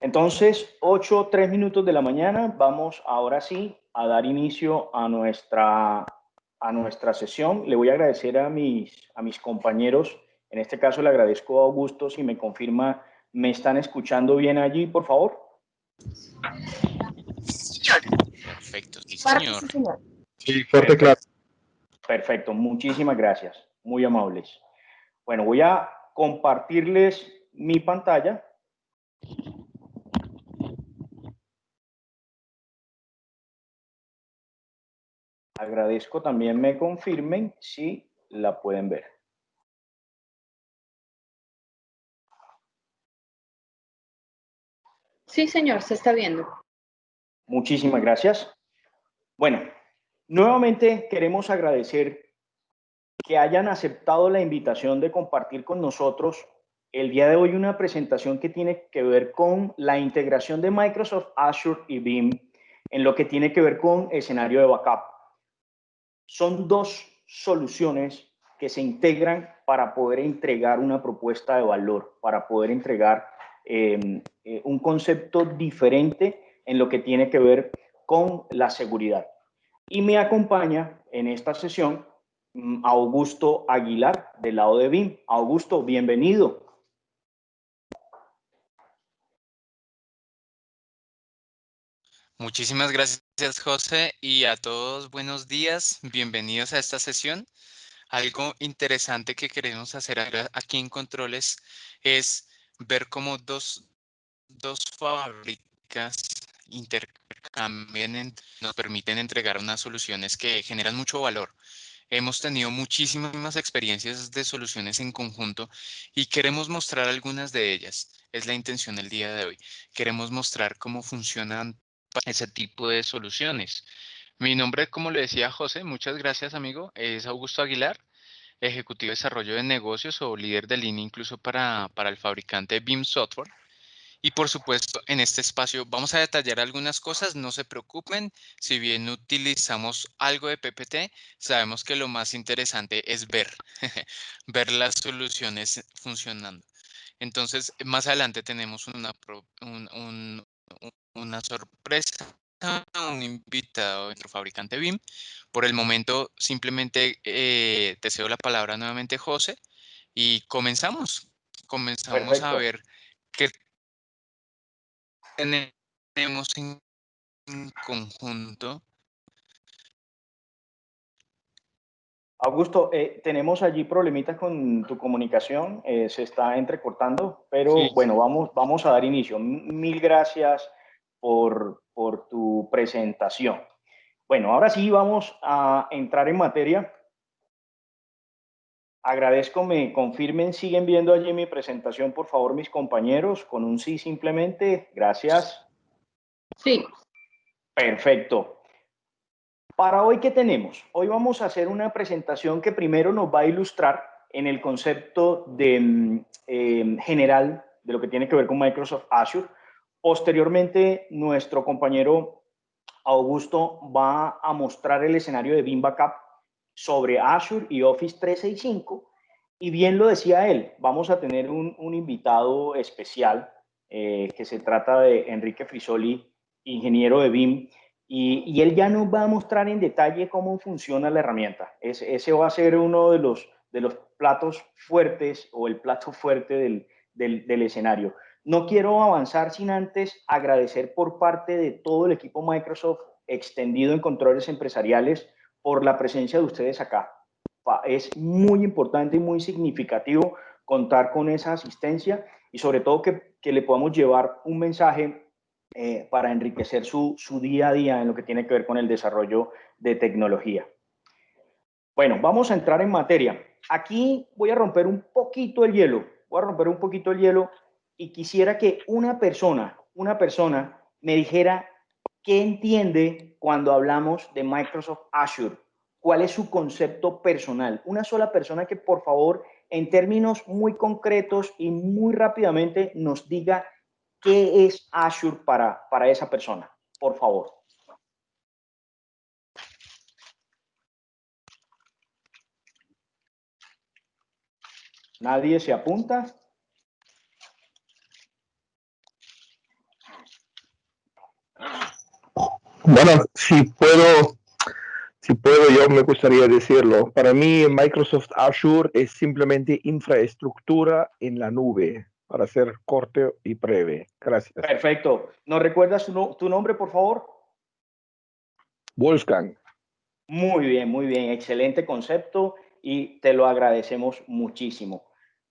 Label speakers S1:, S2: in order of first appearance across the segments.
S1: Entonces, 8:03 de la mañana, vamos ahora sí a dar inicio a nuestra sesión. Le voy a agradecer a mis compañeros. En este caso le agradezco a Augusto, si me confirma, ¿me están escuchando bien allí, por favor?
S2: Perfecto, sí,
S3: Fuerte,
S2: señor.
S3: sí, señor.
S4: Sí, fuerte, claro.
S1: Perfecto, muchísimas gracias, muy amables. Bueno, voy a compartirles mi pantalla. Agradezco también me confirmen si la pueden ver.
S3: Sí, señor, se está viendo.
S1: Muchísimas gracias. Bueno, nuevamente queremos agradecer que hayan aceptado la invitación de compartir con nosotros el día de hoy una presentación que tiene que ver con la integración de Microsoft Azure y Veeam en lo que tiene que ver con escenario de backup. Son dos soluciones que se integran para poder entregar una propuesta de valor, para poder entregar un concepto diferente en lo que tiene que ver con la seguridad. Y me acompaña en esta sesión Augusto Aguilar, del lado de Veeam. Augusto, bienvenido.
S2: Muchísimas gracias, José, y a todos buenos días. Bienvenidos a esta sesión. Algo interesante que queremos hacer aquí en Controles es ver cómo dos fábricas intercambian, nos permiten entregar unas soluciones que generan mucho valor. Hemos tenido muchísimas experiencias de soluciones en conjunto y queremos mostrar algunas de ellas. Es la intención del día de hoy. Queremos mostrar cómo funcionan ese tipo de soluciones. Mi nombre, como le decía José, muchas gracias amigo, es Augusto Aguilar, ejecutivo de desarrollo de negocios o líder de línea incluso para el fabricante Veeam Software. Y por supuesto, en este espacio vamos a detallar algunas cosas, no se preocupen, si bien utilizamos algo de PPT, sabemos que lo más interesante es ver, ver las soluciones funcionando. Entonces, más adelante tenemos una sorpresa, un invitado de nuestro fabricante Veeam. Por el momento, simplemente te cedo la palabra nuevamente, José, y comenzamos. Comenzamos a
S1: Perfecto.
S2: ver qué tenemos en conjunto.
S1: Augusto, tenemos allí problemitas con tu comunicación, se está entrecortando, pero
S4: Sí,
S1: bueno, vamos a dar inicio. Mil gracias por tu presentación. Bueno, ahora sí vamos a entrar en materia. Agradezco, me confirmen, siguen viendo allí mi presentación, por favor, mis compañeros, con un sí simplemente. Gracias.
S3: Sí.
S1: Perfecto. Para hoy, ¿qué tenemos? Hoy vamos a hacer una presentación que primero nos va a ilustrar en el concepto de, general de lo que tiene que ver con Microsoft Azure. Posteriormente, nuestro compañero Augusto va a mostrar el escenario de Veeam Backup sobre Azure y Office 365. Y bien lo decía él, vamos a tener un invitado especial que se trata de Enrique Frisoli, ingeniero de Veeam, y él ya nos va a mostrar en detalle cómo funciona la herramienta. Ese va a ser uno de los platos fuertes o el plato fuerte del escenario. No quiero avanzar sin antes agradecer por parte de todo el equipo Microsoft extendido en controles empresariales por la presencia de ustedes acá. Es muy importante y muy significativo contar con esa asistencia y sobre todo que le podamos llevar un mensaje para enriquecer su día a día en lo que tiene que ver con el desarrollo de tecnología. Bueno, vamos a entrar en materia. Aquí voy a romper un poquito el hielo, y quisiera que una persona me dijera qué entiende cuando hablamos de Microsoft Azure, cuál es su concepto personal. Una sola persona que por favor en términos muy concretos y muy rápidamente nos diga qué es Azure para esa persona, por favor. ¿Nadie se apunta?
S4: Bueno, si puedo, yo me gustaría decirlo. Para mí, Microsoft Azure es simplemente infraestructura en la nube, para ser corto y breve. Gracias.
S1: Perfecto. ¿Nos recuerdas tu nombre, por favor?
S4: Wolfgang.
S1: Muy bien. Excelente concepto y te lo agradecemos muchísimo.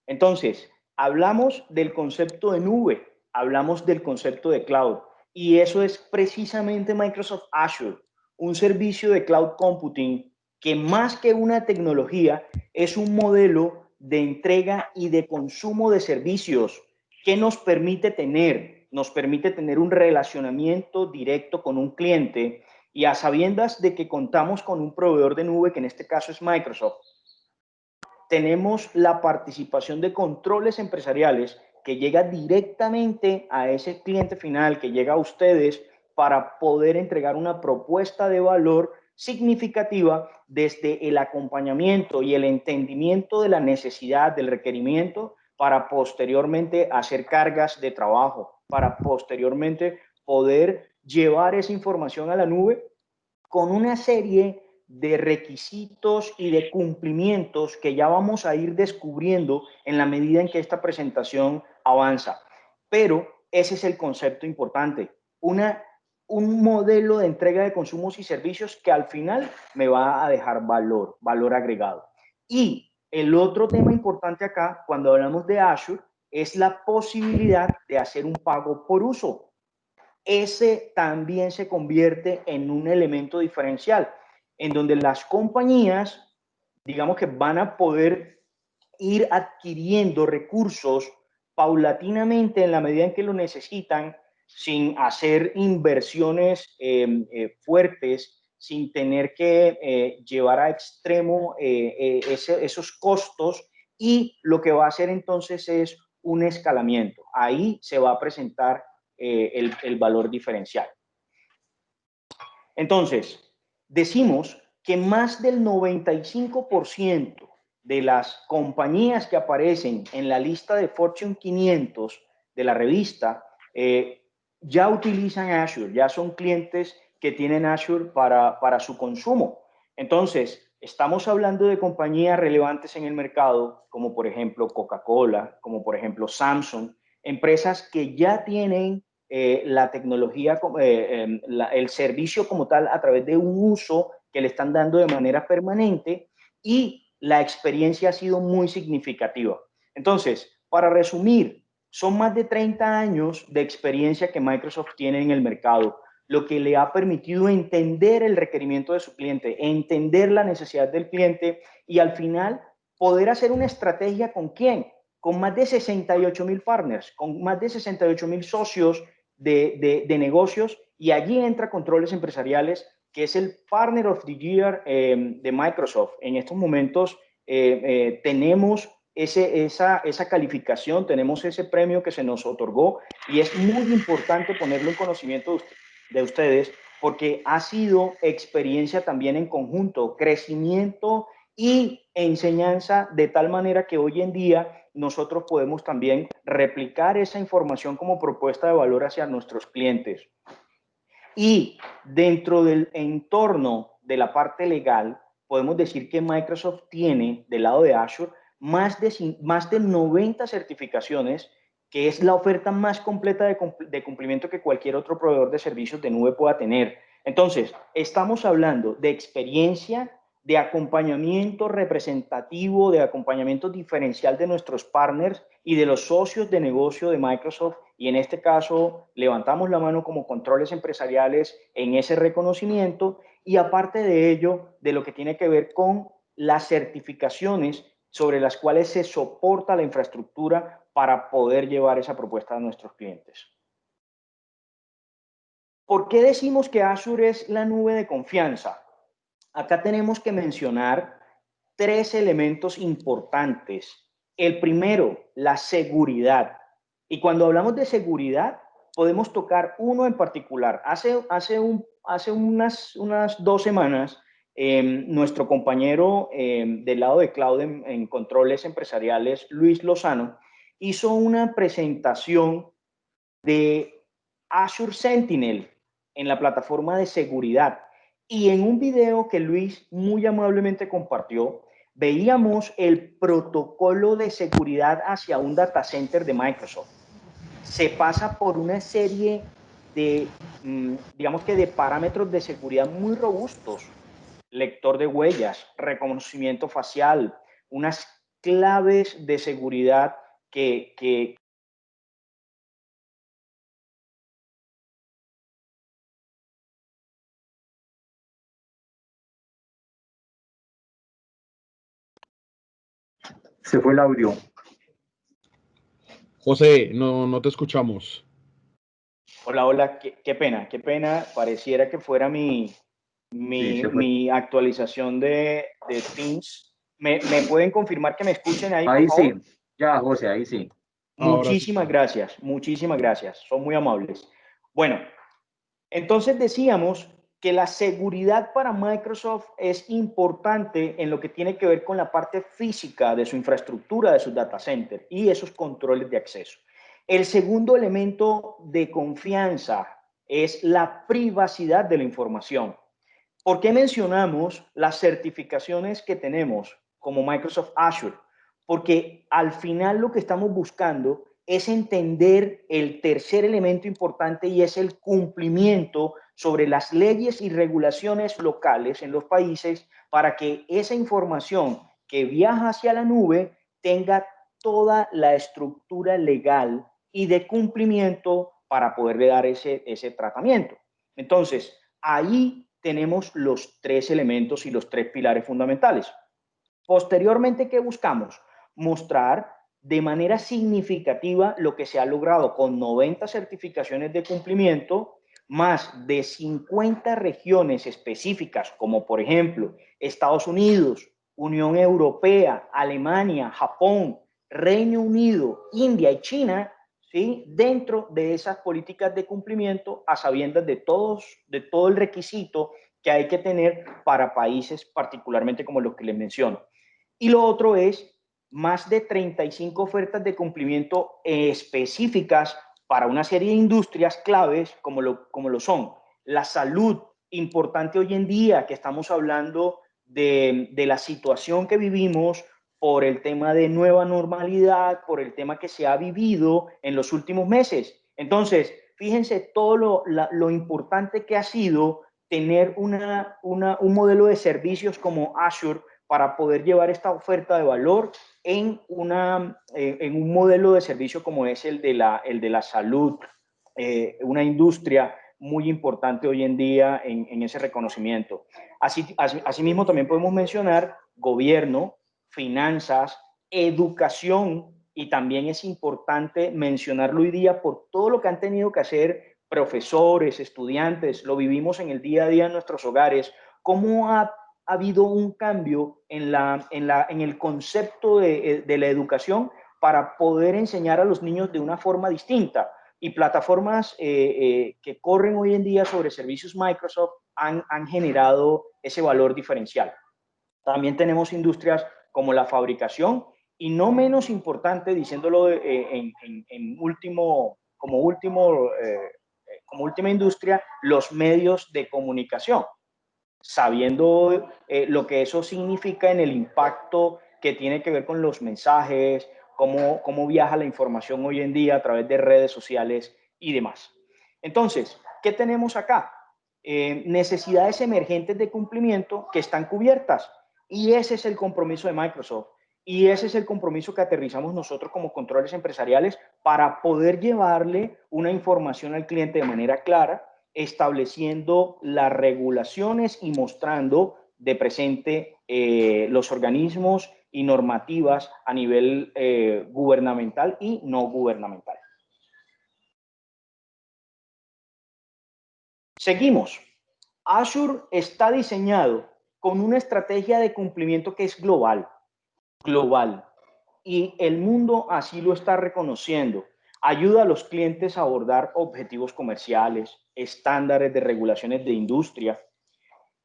S1: Entonces, hablamos del concepto de nube, hablamos del concepto de cloud y eso es precisamente Microsoft Azure, un servicio de cloud computing que más que una tecnología es un modelo de entrega y de consumo de servicios que nos permite tener un relacionamiento directo con un cliente y a sabiendas de que contamos con un proveedor de nube, que en este caso es Microsoft, tenemos la participación de controles empresariales que llega directamente a ese cliente final, que llega a ustedes para poder entregar una propuesta de valor significativa desde el acompañamiento y el entendimiento de la necesidad del requerimiento para posteriormente hacer cargas de trabajo, para posteriormente poder llevar esa información a la nube con una serie de requisitos y de cumplimientos que ya vamos a ir descubriendo en la medida en que esta presentación avanza. Pero ese es el concepto importante, un modelo de entrega de consumos y servicios que al final me va a dejar valor agregado. Y el otro tema importante acá, cuando hablamos de Azure, es la posibilidad de hacer un pago por uso. Ese también se convierte en un elemento diferencial, en donde las compañías, digamos que van a poder ir adquiriendo recursos paulatinamente en la medida en que lo necesitan, sin hacer inversiones fuertes, sin tener que llevar a extremo esos costos, y lo que va a hacer entonces es un escalamiento. Ahí se va a presentar el valor diferencial. Entonces, decimos que más del 95% de las compañías que aparecen en la lista de Fortune 500 de la revista ya utilizan Azure, ya son clientes que tienen Azure para su consumo. Entonces, estamos hablando de compañías relevantes en el mercado, como por ejemplo Coca-Cola, como por ejemplo Samsung, empresas que ya tienen la tecnología, el servicio como tal a través de un uso que le están dando de manera permanente, y la experiencia ha sido muy significativa. Entonces, para resumir, son más de 30 años de experiencia que Microsoft tiene en el mercado, lo que le ha permitido entender el requerimiento de su cliente, entender la necesidad del cliente y al final poder hacer una estrategia con quién, con más de 68,000 partners, con más de 68,000 socios de negocios, y allí entra Controles Empresariales, que es el Partner of the Year de Microsoft. En estos momentos tenemos esa calificación, tenemos ese premio que se nos otorgó, y es muy importante ponerlo en conocimiento de ustedes, porque ha sido experiencia también en conjunto, crecimiento y enseñanza, de tal manera que hoy en día nosotros podemos también replicar esa información como propuesta de valor hacia nuestros clientes. Y dentro del entorno de la parte legal, podemos decir que Microsoft tiene, del lado de Azure, más de 90 certificaciones, que es la oferta más completa de cumplimiento que cualquier otro proveedor de servicios de nube pueda tener. Entonces, estamos hablando de experiencia, de acompañamiento representativo, de acompañamiento diferencial de nuestros partners y de los socios de negocio de Microsoft, y en este caso levantamos la mano como Controles Empresariales en ese reconocimiento, y aparte de ello, de lo que tiene que ver con las certificaciones sobre las cuales se soporta la infraestructura para poder llevar esa propuesta a nuestros clientes. ¿Por qué decimos que Azure es la nube de confianza? Acá tenemos que mencionar 3 elementos importantes. El primero, la seguridad. Y cuando hablamos de seguridad, podemos tocar uno en particular. Hace unas 2 semanas, nuestro compañero del lado de cloud en Controles Empresariales, Luis Lozano, hizo una presentación de Azure Sentinel, en la plataforma de seguridad. Y en un video que Luis muy amablemente compartió, veíamos el protocolo de seguridad hacia un data center de Microsoft. Se pasa por una serie de, digamos que de parámetros de seguridad muy robustos. Lector de huellas, reconocimiento facial, unas claves de seguridad que se fue el audio.
S5: José, no te escuchamos.
S1: Hola, hola, qué pena. Pareciera que fuera mi actualización de Teams. ¿Me pueden confirmar que me escuchen ahí, por favor?
S6: Sí, ya, José, ahí sí.
S1: Muchísimas gracias. Son muy amables. Bueno, entonces decíamos que la seguridad para Microsoft es importante en lo que tiene que ver con la parte física de su infraestructura, de su data center y esos controles de acceso. El segundo elemento de confianza es la privacidad de la información. ¿Por qué mencionamos las certificaciones que tenemos como Microsoft Azure? Porque al final lo que estamos buscando es entender el tercer elemento importante y es el cumplimiento sobre las leyes y regulaciones locales en los países para que esa información que viaja hacia la nube tenga toda la estructura legal y de cumplimiento para poderle dar ese tratamiento. Entonces, ahí tenemos los tres elementos y los tres pilares fundamentales. Posteriormente, ¿qué buscamos? Mostrar de manera significativa lo que se ha logrado con 90 certificaciones de cumplimiento, más de 50 regiones específicas, como por ejemplo Estados Unidos, Unión Europea, Alemania, Japón, Reino Unido, India y China, ¿sí? Dentro de esas políticas de cumplimiento, a sabiendas de todo el requisito que hay que tener para países particularmente como los que les menciono. Y lo otro es más de 35 ofertas de cumplimiento específicas para una serie de industrias claves como lo son la salud, importante hoy en día que estamos hablando de la situación que vivimos por el tema de nueva normalidad, por el tema que se ha vivido en los últimos meses. Entonces, fíjense todo lo importante que ha sido tener un modelo de servicios como Azure para poder llevar esta oferta de valor en un modelo de servicio como es el de la salud, una industria muy importante hoy en día en ese reconocimiento. Asimismo, también podemos mencionar gobierno, finanzas, educación, y también es importante mencionarlo hoy día por todo lo que han tenido que hacer profesores, estudiantes, lo vivimos en el día a día en nuestros hogares, cómo ha habido un cambio en el concepto de la educación para poder enseñar a los niños de una forma distinta. Y plataformas que corren hoy en día sobre servicios Microsoft han generado ese valor diferencial. También tenemos industrias como la fabricación y no menos importante, diciéndolo como última industria, los medios de comunicación, sabiendo lo que eso significa en el impacto que tiene que ver con los mensajes, cómo viaja la información hoy en día a través de redes sociales y demás. Entonces, ¿qué tenemos acá? Necesidades emergentes de cumplimiento que están cubiertas, y ese es el compromiso de Microsoft, y ese es el compromiso que aterrizamos nosotros como controles empresariales para poder llevarle una información al cliente de manera clara, estableciendo las regulaciones y mostrando de presente los organismos y normativas a nivel gubernamental y no gubernamental. Seguimos. Azure está diseñado con una estrategia de cumplimiento que es global, y el mundo así lo está reconociendo. Ayuda a los clientes a abordar objetivos comerciales, estándares de regulaciones de industria,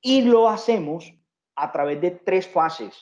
S1: y lo hacemos a través de tres fases.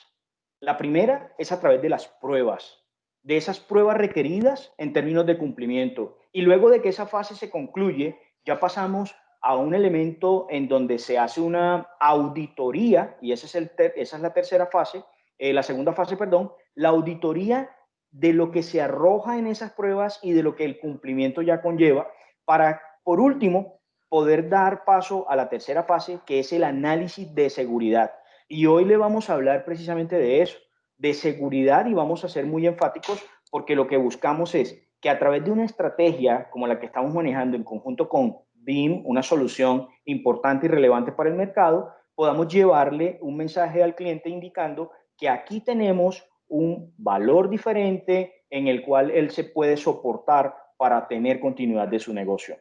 S1: La primera es a través de las pruebas, de esas pruebas requeridas en términos de cumplimiento, y luego de que esa fase se concluye, ya pasamos a un elemento en donde se hace una auditoría, y esa es la tercera fase, la segunda fase, perdón, la auditoría de lo que se arroja en esas pruebas y de lo que el cumplimiento ya conlleva, para, por último, poder dar paso a la tercera fase, que es el análisis de seguridad. Y hoy le vamos a hablar precisamente de eso, de seguridad, y vamos a ser muy enfáticos porque lo que buscamos es que a través de una estrategia como la que estamos manejando en conjunto con BIM, una solución importante y relevante para el mercado, podamos llevarle un mensaje al cliente indicando que aquí tenemos un valor diferente en el cual él se puede soportar para tener continuidad de su negocio.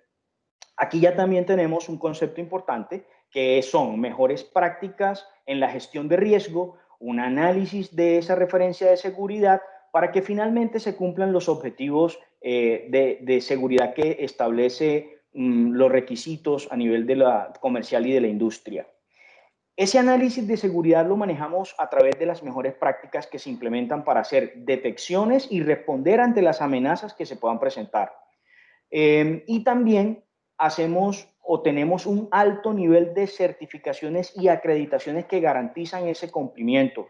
S1: Aquí ya también tenemos un concepto importante que son mejores prácticas en la gestión de riesgo, un análisis de esa referencia de seguridad para que finalmente se cumplan los objetivos de seguridad que establece los requisitos a nivel de la comercial y de la industria. Ese análisis de seguridad lo manejamos a través de las mejores prácticas que se implementan para hacer detecciones y responder ante las amenazas que se puedan presentar. Y también hacemos o tenemos un alto nivel de certificaciones y acreditaciones que garantizan ese cumplimiento.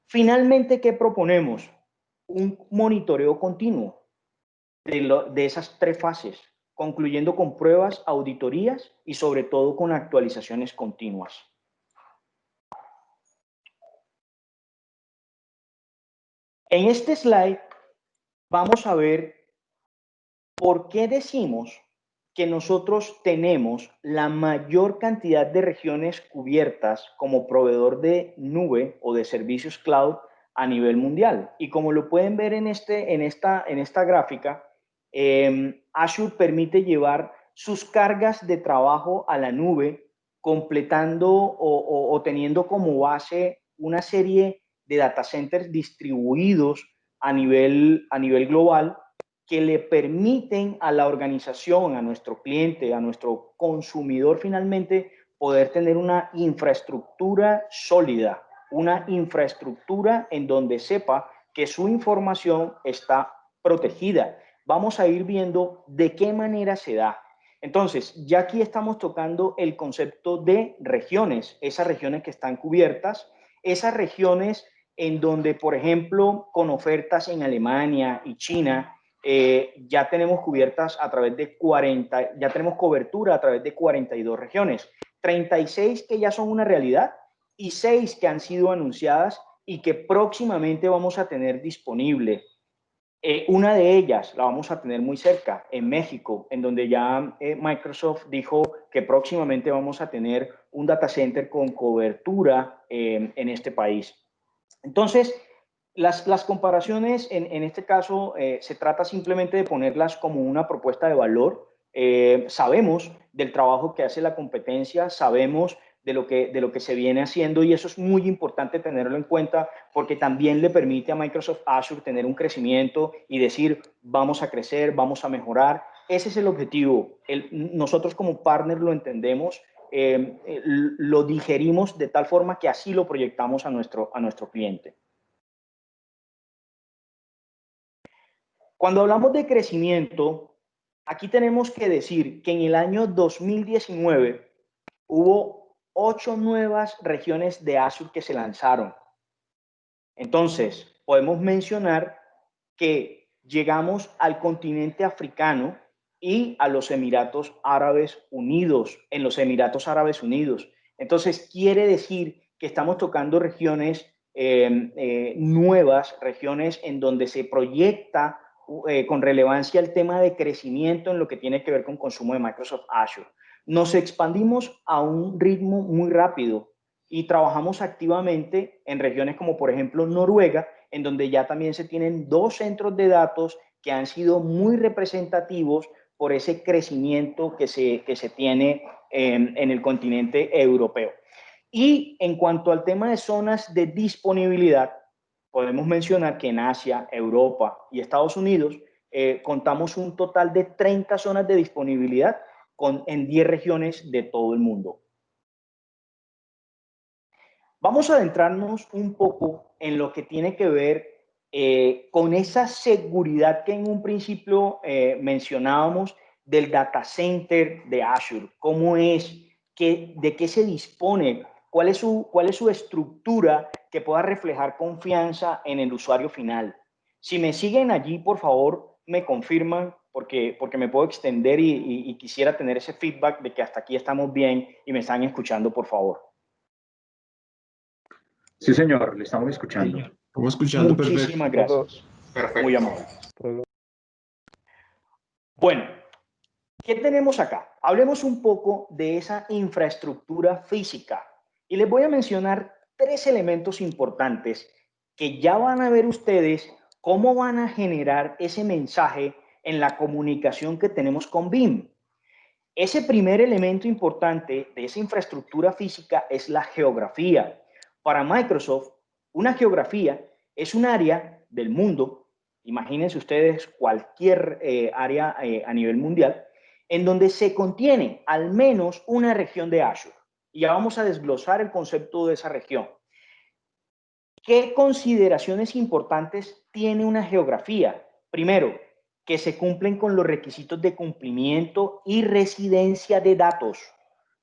S1: Finalmente, ¿qué proponemos? Un monitoreo continuo de esas tres fases, concluyendo con pruebas, auditorías y sobre todo con actualizaciones continuas. En este slide vamos a ver por qué decimos que nosotros tenemos la mayor cantidad de regiones cubiertas como proveedor de nube o de servicios cloud a nivel mundial. Y como lo pueden ver en esta gráfica, Azure permite llevar sus cargas de trabajo a la nube, completando o teniendo como base una serie de data centers distribuidos a nivel global, que le permiten a la organización, a nuestro cliente, a nuestro consumidor finalmente, poder tener una infraestructura sólida, una infraestructura en donde sepa que su información está protegida. Vamos a ir viendo de qué manera se da. Entonces, ya aquí estamos tocando el concepto de regiones, esas regiones que están cubiertas, esas regiones en donde, por ejemplo, con ofertas en Alemania y China, ya tenemos cubiertas a través de ya tenemos cobertura a través de 42 regiones, 36 que ya son una realidad y 6 que han sido anunciadas y que próximamente vamos a tener disponible. Una de ellas la vamos a tener muy cerca, en México, en donde ya Microsoft dijo que próximamente vamos a tener un data center con cobertura en este país. Entonces, las comparaciones, en este caso, se trata simplemente de ponerlas como una propuesta de valor. Sabemos del trabajo que hace la competencia, sabemos de lo que se viene haciendo, y eso es muy importante tenerlo en cuenta porque también le permite a Microsoft Azure tener un crecimiento y decir, vamos a crecer, vamos a mejorar. Ese es el objetivo. Nosotros como partner lo entendemos, lo digerimos de tal forma que así lo proyectamos a nuestro cliente. Cuando hablamos de crecimiento, aquí tenemos que decir que en el año 2019 hubo 8 nuevas regiones de Azure que se lanzaron. Entonces, podemos mencionar que llegamos al continente africano y a los Emiratos Árabes Unidos, en los Emiratos Árabes Unidos. Entonces, quiere decir que estamos tocando regiones nuevas, regiones en donde se proyecta con relevancia el tema de crecimiento en lo que tiene que ver con consumo de Microsoft Azure. Nos expandimos a un ritmo muy rápido y trabajamos activamente en regiones como, por ejemplo, Noruega, en donde ya también se tienen 2 centros de datos que han sido muy representativos por ese crecimiento que se tiene en el continente europeo. Y en cuanto al tema de zonas de disponibilidad, podemos mencionar que en Asia, Europa y Estados Unidos contamos un total de 30 zonas de disponibilidad en 10 regiones de todo el mundo. Vamos a adentrarnos un poco en lo que tiene que ver con esa seguridad que en un principio mencionábamos del data center de Azure, cómo es, de qué se dispone, cuál es su estructura que pueda reflejar confianza en el usuario final. Si me siguen allí, por favor, me confirman, porque me puedo extender y quisiera tener ese feedback de que hasta aquí estamos bien y me están escuchando, por favor.
S6: Sí, señor, le estamos escuchando.
S5: Estamos escuchando,
S1: Muchísimas
S5: perfecto.
S1: gracias.
S6: Perfecto.
S1: Muy amable. Bueno, ¿qué tenemos acá? Hablemos un poco de esa infraestructura física y les voy a mencionar 3 elementos importantes que ya van a ver ustedes cómo van a generar ese mensaje en la comunicación que tenemos con BIM. Ese primer elemento importante de esa infraestructura física es la geografía. Para Microsoft, una geografía es un área del mundo, imagínense ustedes cualquier área a nivel mundial, en donde se contiene al menos una región de Azure. Y ya vamos a desglosar el concepto de esa región. ¿Qué consideraciones importantes tiene una geografía? Primero, que se cumplen con los requisitos de cumplimiento y residencia de datos.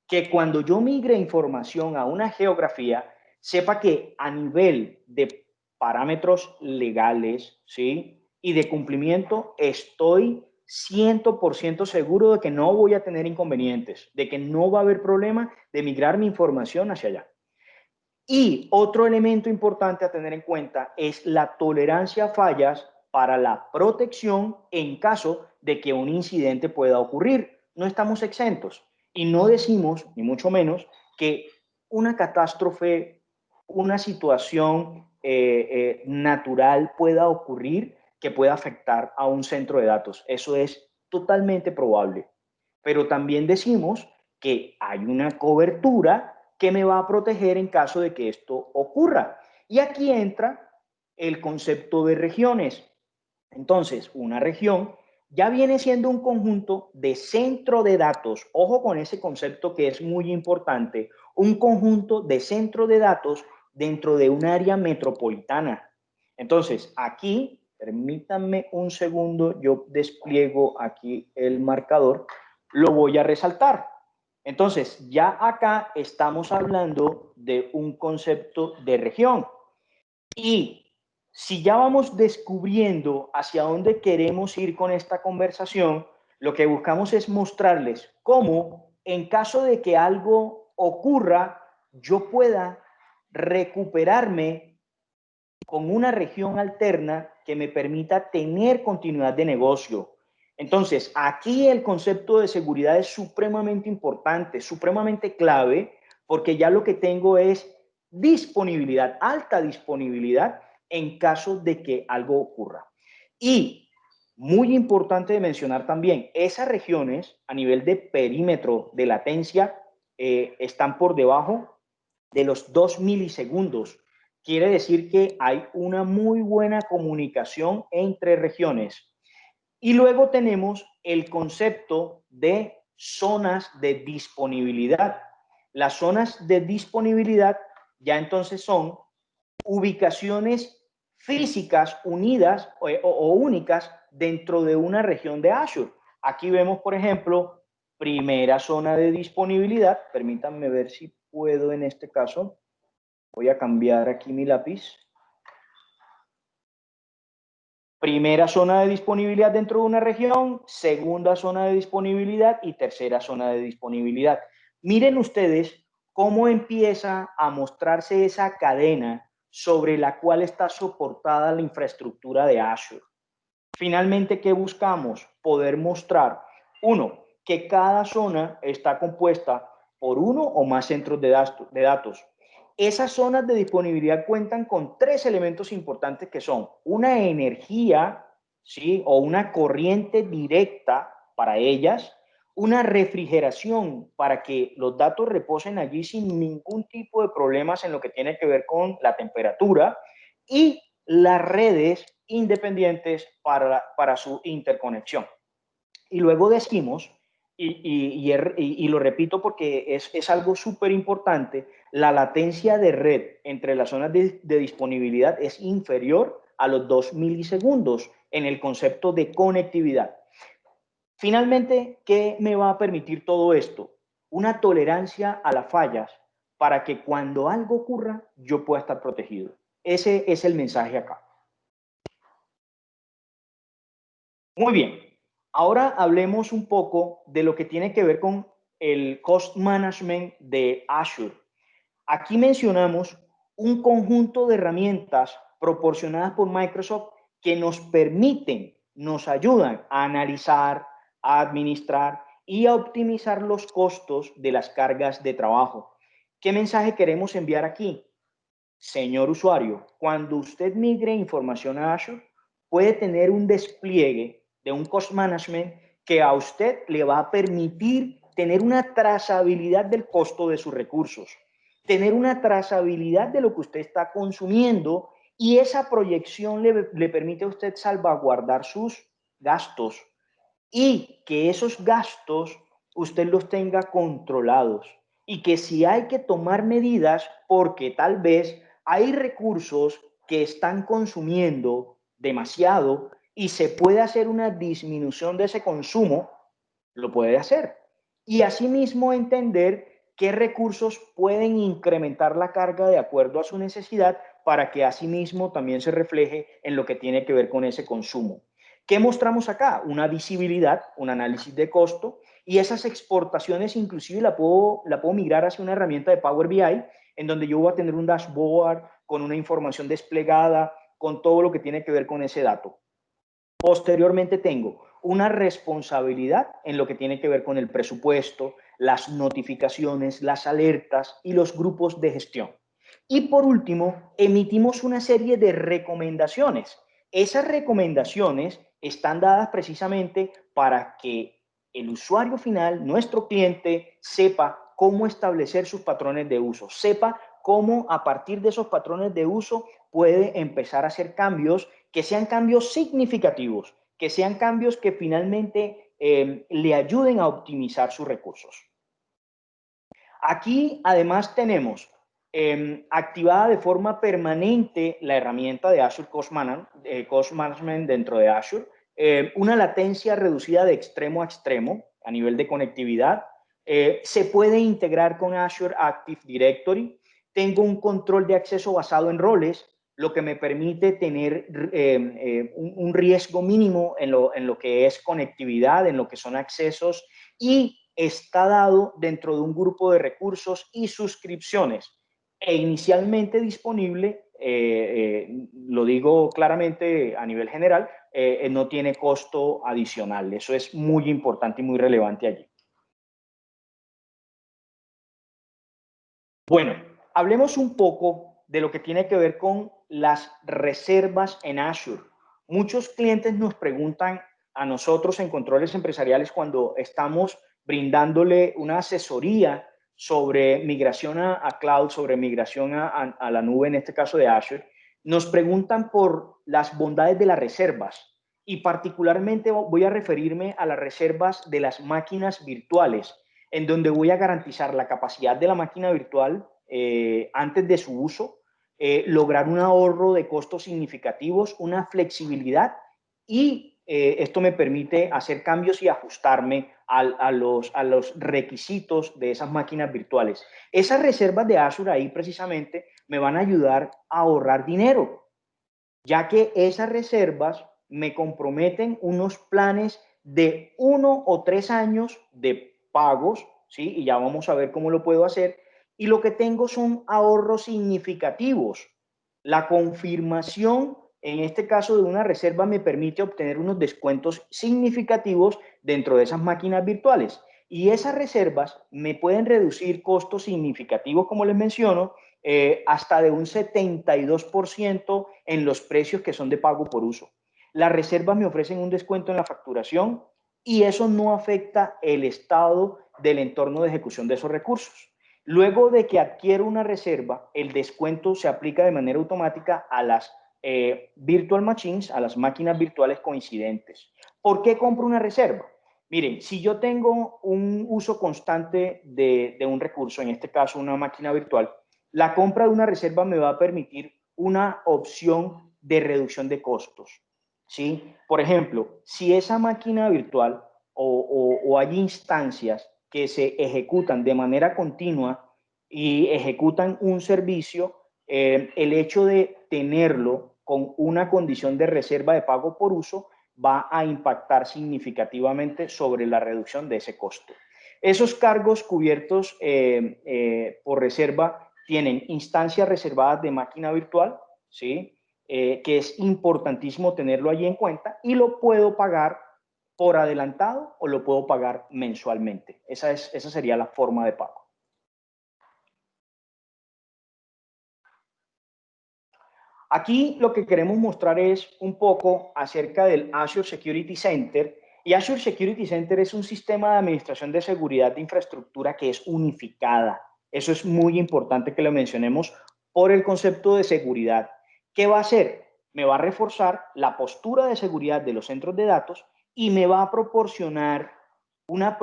S1: Que cuando yo migre información a una geografía, sepa que a nivel de parámetros legales, ¿sí?, y de cumplimiento, estoy 100% seguro de que no voy a tener inconvenientes, de que no va a haber problema de migrar mi información hacia allá. Y otro elemento importante a tener en cuenta es la tolerancia a fallas para la protección en caso de que un incidente pueda ocurrir. No estamos exentos y no decimos, ni mucho menos, que una catástrofe, una situación natural pueda ocurrir que pueda afectar a un centro de datos. Eso es totalmente probable. Pero también decimos que hay una cobertura que me va a proteger en caso de que esto ocurra. Y aquí entra el concepto de regiones. Entonces, una región ya viene siendo un conjunto de centro de datos. Ojo con ese concepto que es muy importante. Un conjunto de centro de datos dentro de un área metropolitana. Entonces, aquí, permítanme un segundo, yo despliego aquí el marcador, lo voy a resaltar. Entonces, ya acá estamos hablando de un concepto de región. Y si ya vamos descubriendo hacia dónde queremos ir con esta conversación, lo que buscamos es mostrarles cómo, en caso de que algo ocurra, yo pueda recuperarme con una región alterna que me permita tener continuidad de negocio. Entonces, aquí el concepto de seguridad es supremamente importante, supremamente clave, porque ya lo que tengo es disponibilidad, alta disponibilidad en caso de que algo ocurra. Y muy importante de mencionar también, esas regiones a nivel de perímetro de latencia están por debajo de los 2 milisegundos. Quiere decir que hay una muy buena comunicación entre regiones. Y luego tenemos el concepto de zonas de disponibilidad. Las zonas de disponibilidad ya entonces son ubicaciones físicas unidas o únicas dentro de una región de Azure. Aquí vemos, por ejemplo, primera zona de disponibilidad. Permítanme ver si puedo en este caso. Voy a cambiar aquí mi lápiz. Primera zona de disponibilidad dentro de una región, segunda zona de disponibilidad y tercera zona de disponibilidad. Miren ustedes cómo empieza a mostrarse esa cadena sobre la cual está soportada la infraestructura de Azure. Finalmente, ¿qué buscamos? Poder mostrar, uno, que cada zona está compuesta por uno o más centros de datos. Esas zonas de disponibilidad cuentan con 3 elementos importantes que son una energía, ¿sí?, o una corriente directa para ellas, una refrigeración para que los datos reposen allí sin ningún tipo de problemas en lo que tiene que ver con la temperatura, y las redes independientes para su interconexión. Y luego decimos, y lo repito porque es algo súper importante, la latencia de red entre las zonas de disponibilidad es inferior a los 2 milisegundos en el concepto de conectividad. Finalmente, ¿qué me va a permitir todo esto? Una tolerancia a las fallas para que cuando algo ocurra, yo pueda estar protegido. Ese es el mensaje acá. Muy bien. Ahora hablemos un poco de lo que tiene que ver con el cost management de Azure. Aquí mencionamos un conjunto de herramientas proporcionadas por Microsoft que nos permiten, nos ayudan a analizar, a administrar y a optimizar los costos de las cargas de trabajo. ¿Qué mensaje queremos enviar aquí? Señor usuario, cuando usted migre información a Azure, puede tener un despliegue de un cost management que a usted le va a permitir tener una trazabilidad del costo de sus recursos, tener una trazabilidad de lo que usted está consumiendo, y esa proyección le permite a usted salvaguardar sus gastos y que esos gastos usted los tenga controlados, y que si hay que tomar medidas porque tal vez hay recursos que están consumiendo demasiado y se puede hacer una disminución de ese consumo, lo puede hacer. Y asimismo entender qué recursos pueden incrementar la carga de acuerdo a su necesidad para que asimismo también se refleje en lo que tiene que ver con ese consumo. ¿Qué mostramos acá? Una visibilidad, un análisis de costo, y esas exportaciones inclusive la puedo migrar hacia una herramienta de Power BI, en donde yo voy a tener un dashboard con una información desplegada, con todo lo que tiene que ver con ese dato. Posteriormente tengo una responsabilidad en lo que tiene que ver con el presupuesto, las notificaciones, las alertas y los grupos de gestión. Y por último, emitimos una serie de recomendaciones. Esas recomendaciones están dadas precisamente para que el usuario final, nuestro cliente, sepa cómo establecer sus patrones de uso, sepa cómo a partir de esos patrones de uso puede empezar a hacer cambios que sean cambios significativos, que sean cambios que finalmente le ayuden a optimizar sus recursos. Aquí además tenemos activada de forma permanente la herramienta de Azure Cost Management dentro de Azure, una latencia reducida de extremo a extremo a nivel de conectividad, se puede integrar con Azure Active Directory, tengo un control de acceso basado en roles, lo que me permite tener un riesgo mínimo en lo que es conectividad, en lo que son accesos, y está dado dentro de un grupo de recursos y suscripciones, e inicialmente disponible, lo digo claramente a nivel general, no tiene costo adicional. Eso es muy importante y muy relevante allí. Bueno, hablemos un poco de lo que tiene que ver con las reservas en Azure. Muchos clientes nos preguntan a nosotros en controles empresariales, cuando estamos brindándole una asesoría sobre migración a cloud, sobre migración a la nube, en este caso de Azure, nos preguntan por las bondades de las reservas, y particularmente voy a referirme a las reservas de las máquinas virtuales, en donde voy a garantizar la capacidad de la máquina virtual antes de su uso, lograr un ahorro de costos significativos, una flexibilidad, y esto me permite hacer cambios y ajustarme a los requisitos de esas máquinas virtuales. Esas reservas de Azure ahí precisamente me van a ayudar a ahorrar dinero, ya que esas reservas me comprometen unos planes de 1 o 3 años de pagos, ¿sí? Y ya vamos a ver cómo lo puedo hacer. Y lo que tengo son ahorros significativos. La confirmación, en este caso de una reserva, me permite obtener unos descuentos significativos dentro de esas máquinas virtuales. Y esas reservas me pueden reducir costos significativos, como les menciono, hasta de un 72% en los precios que son de pago por uso. Las reservas me ofrecen un descuento en la facturación, y eso no afecta el estado del entorno de ejecución de esos recursos. Luego de que adquiero una reserva, el descuento se aplica de manera automática a las virtual machines, a las máquinas virtuales coincidentes. ¿Por qué compro una reserva? Miren, si yo tengo un uso constante de un recurso, en este caso una máquina virtual, la compra de una reserva me va a permitir una opción de reducción de costos, ¿sí? Por ejemplo, si esa máquina virtual o hay instancias que se ejecutan de manera continua y ejecutan un servicio, el hecho de tenerlo con una condición de reserva de pago por uso va a impactar significativamente sobre la reducción de ese costo. Esos cargos cubiertos por reserva tienen instancias reservadas de máquina virtual, ¿sí? Que es importantísimo tenerlo allí en cuenta, y lo puedo pagar por adelantado o lo puedo pagar mensualmente. Esa sería la forma de pago. Aquí lo que queremos mostrar es un poco acerca del Azure Security Center. Y Azure Security Center es un sistema de administración de seguridad de infraestructura que es unificada. Eso es muy importante que lo mencionemos por el concepto de seguridad. ¿Qué va a hacer? Me va a reforzar la postura de seguridad de los centros de datos y me va a proporcionar una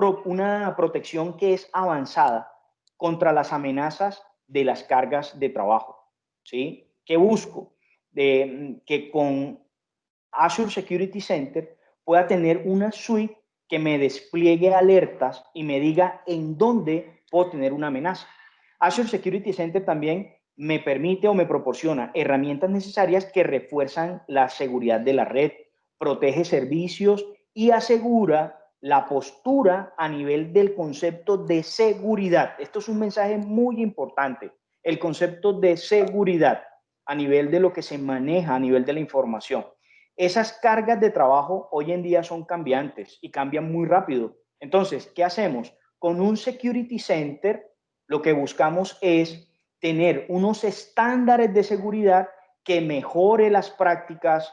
S1: protección que es avanzada contra las amenazas de las cargas de trabajo, ¿sí? ¿Qué busco? Que con Azure Security Center pueda tener una suite que me despliegue alertas y me diga en dónde puedo tener una amenaza. Azure Security Center también me permite o me proporciona herramientas necesarias que refuerzan la seguridad de la red, protege servicios y asegura la postura a nivel del concepto de seguridad. Esto es un mensaje muy importante, el concepto de seguridad a nivel de lo que se maneja, a nivel de la información. Esas cargas de trabajo hoy en día son cambiantes y cambian muy rápido. Entonces, ¿qué hacemos? Con un Security Center, lo que buscamos es tener unos estándares de seguridad que mejore las prácticas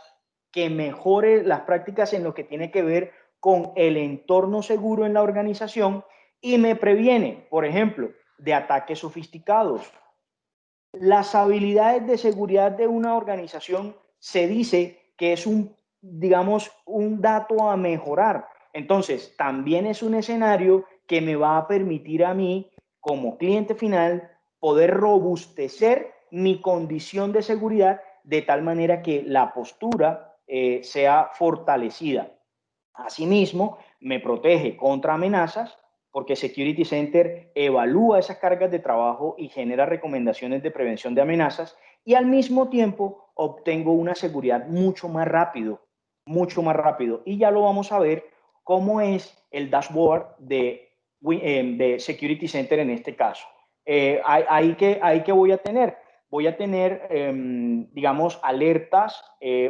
S1: en lo que tiene que ver con el entorno seguro en la organización y me previene, por ejemplo, de ataques sofisticados. Las habilidades de seguridad de una organización se dice que es digamos, un dato a mejorar. Entonces, también es un escenario que me va a permitir a mí, como cliente final, poder robustecer mi condición de seguridad de tal manera que la postura sea fortalecida. Asimismo, me protege contra amenazas porque Security Center evalúa esas cargas de trabajo y genera recomendaciones de prevención de amenazas, y al mismo tiempo obtengo una seguridad mucho más rápido. Y ya lo vamos a ver cómo es el dashboard de Security Center en este caso. Ahí que voy a tener. Voy a tener, digamos, alertas,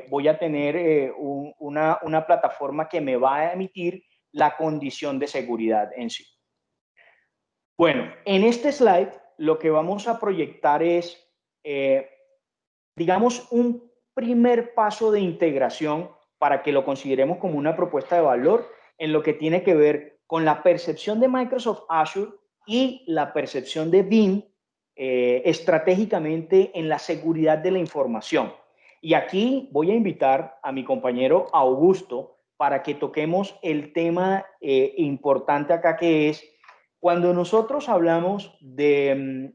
S1: voy a tener una plataforma que me va a emitir la condición de seguridad en sí. Bueno, en este slide lo que vamos a proyectar es, digamos, un primer paso de integración para que lo consideremos como una propuesta de valor en lo que tiene que ver con la percepción de Microsoft Azure y la percepción de BIM estratégicamente en la seguridad de la información. Y aquí voy a invitar a mi compañero Augusto para que toquemos el tema importante acá, que es cuando nosotros hablamos de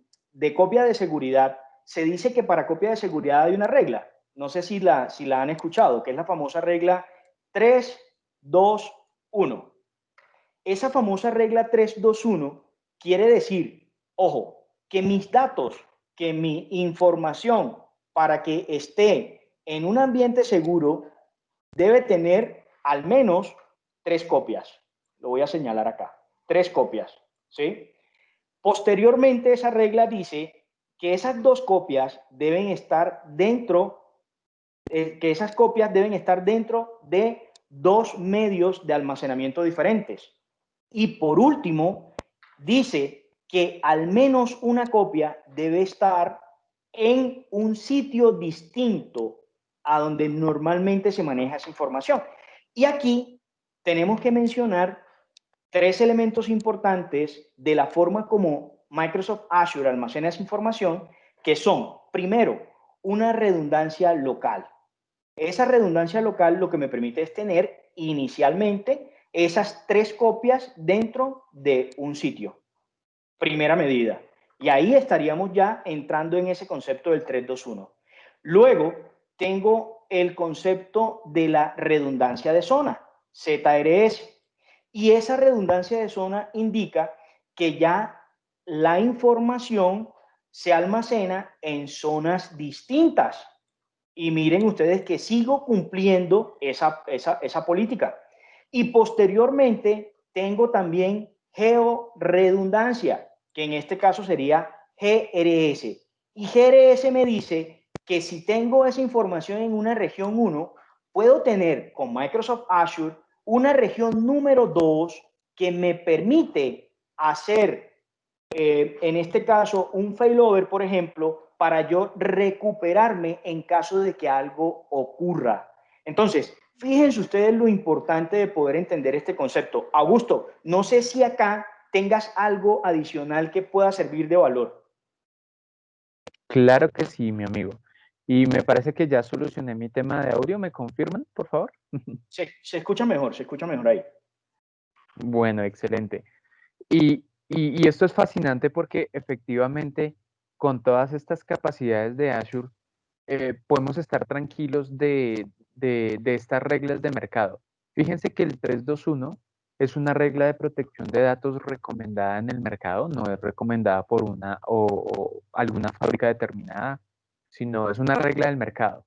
S1: copia de seguridad, se dice que para copia de seguridad hay una regla. No sé si la han escuchado, que es la famosa regla 3, 2, 1. Esa famosa regla 3, 2, 1 quiere decir, ojo, que mis datos, que mi información para que esté en un ambiente seguro debe tener al menos 3 copias. Lo voy a señalar acá, 3 copias, ¿sí? Posteriormente, esa regla dice que esas 2 copias deben estar dentro, de 2 medios de almacenamiento diferentes. Y por último, dice que al menos una copia debe estar en un sitio distinto a donde normalmente se maneja esa información. Y aquí tenemos que mencionar 3 elementos importantes de la forma como Microsoft Azure almacena esa información, que son, primero, una redundancia local. Esa redundancia local lo que me permite es tener inicialmente esas 3 copias dentro de un sitio. Primera medida. Y ahí estaríamos ya entrando en ese concepto del 3-2-1. Luego tengo el concepto de la redundancia de zona, ZRS. Y esa redundancia de zona indica que ya la información se almacena en zonas distintas. Y miren ustedes que sigo cumpliendo esa política. Y posteriormente tengo también georredundancia, que en este caso sería GRS. Y GRS me dice que si tengo esa información en una región 1, puedo tener con Microsoft Azure una región número 2 que me permite hacer, en este caso, un failover, por ejemplo, para yo recuperarme en caso de que algo ocurra. Entonces, fíjense ustedes lo importante de poder entender este concepto. Augusto, no sé si acá tengas algo adicional que pueda servir de valor.
S7: Claro que sí, mi amigo. Y me parece que ya solucioné mi tema de audio. ¿Me confirman, por favor?
S1: Se escucha mejor ahí.
S7: Bueno, excelente. Y esto es fascinante porque efectivamente con todas estas capacidades de Azure podemos estar tranquilos de estas reglas de mercado. Fíjense que el 321 es una regla de protección de datos recomendada en el mercado, no es recomendada por una o alguna fábrica determinada, sino es una regla del mercado.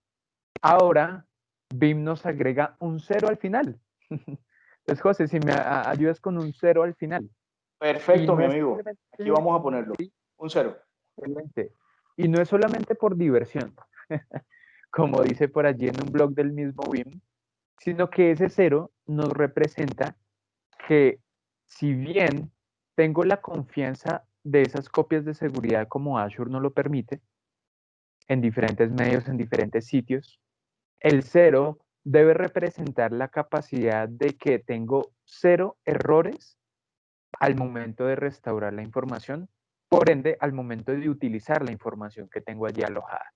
S7: Ahora, BIM nos agrega un 0 al final. Entonces, José, si me ayudas con un 0 al final.
S1: Perfecto,
S7: Y
S1: mi
S7: no es
S1: amigo.
S7: simplemente,
S1: Aquí vamos a ponerlo. Un 0.
S7: excelente. Y no es solamente por diversión, como dice por allí en un blog del mismo BIM, sino que ese 0 nos representa que si bien tengo la confianza de esas copias de seguridad como Azure nos lo permite, en diferentes medios, en diferentes sitios, el 0 debe representar la capacidad de que tengo 0 errores al momento de restaurar la información, por ende, al momento de utilizar la información que tengo allí alojada.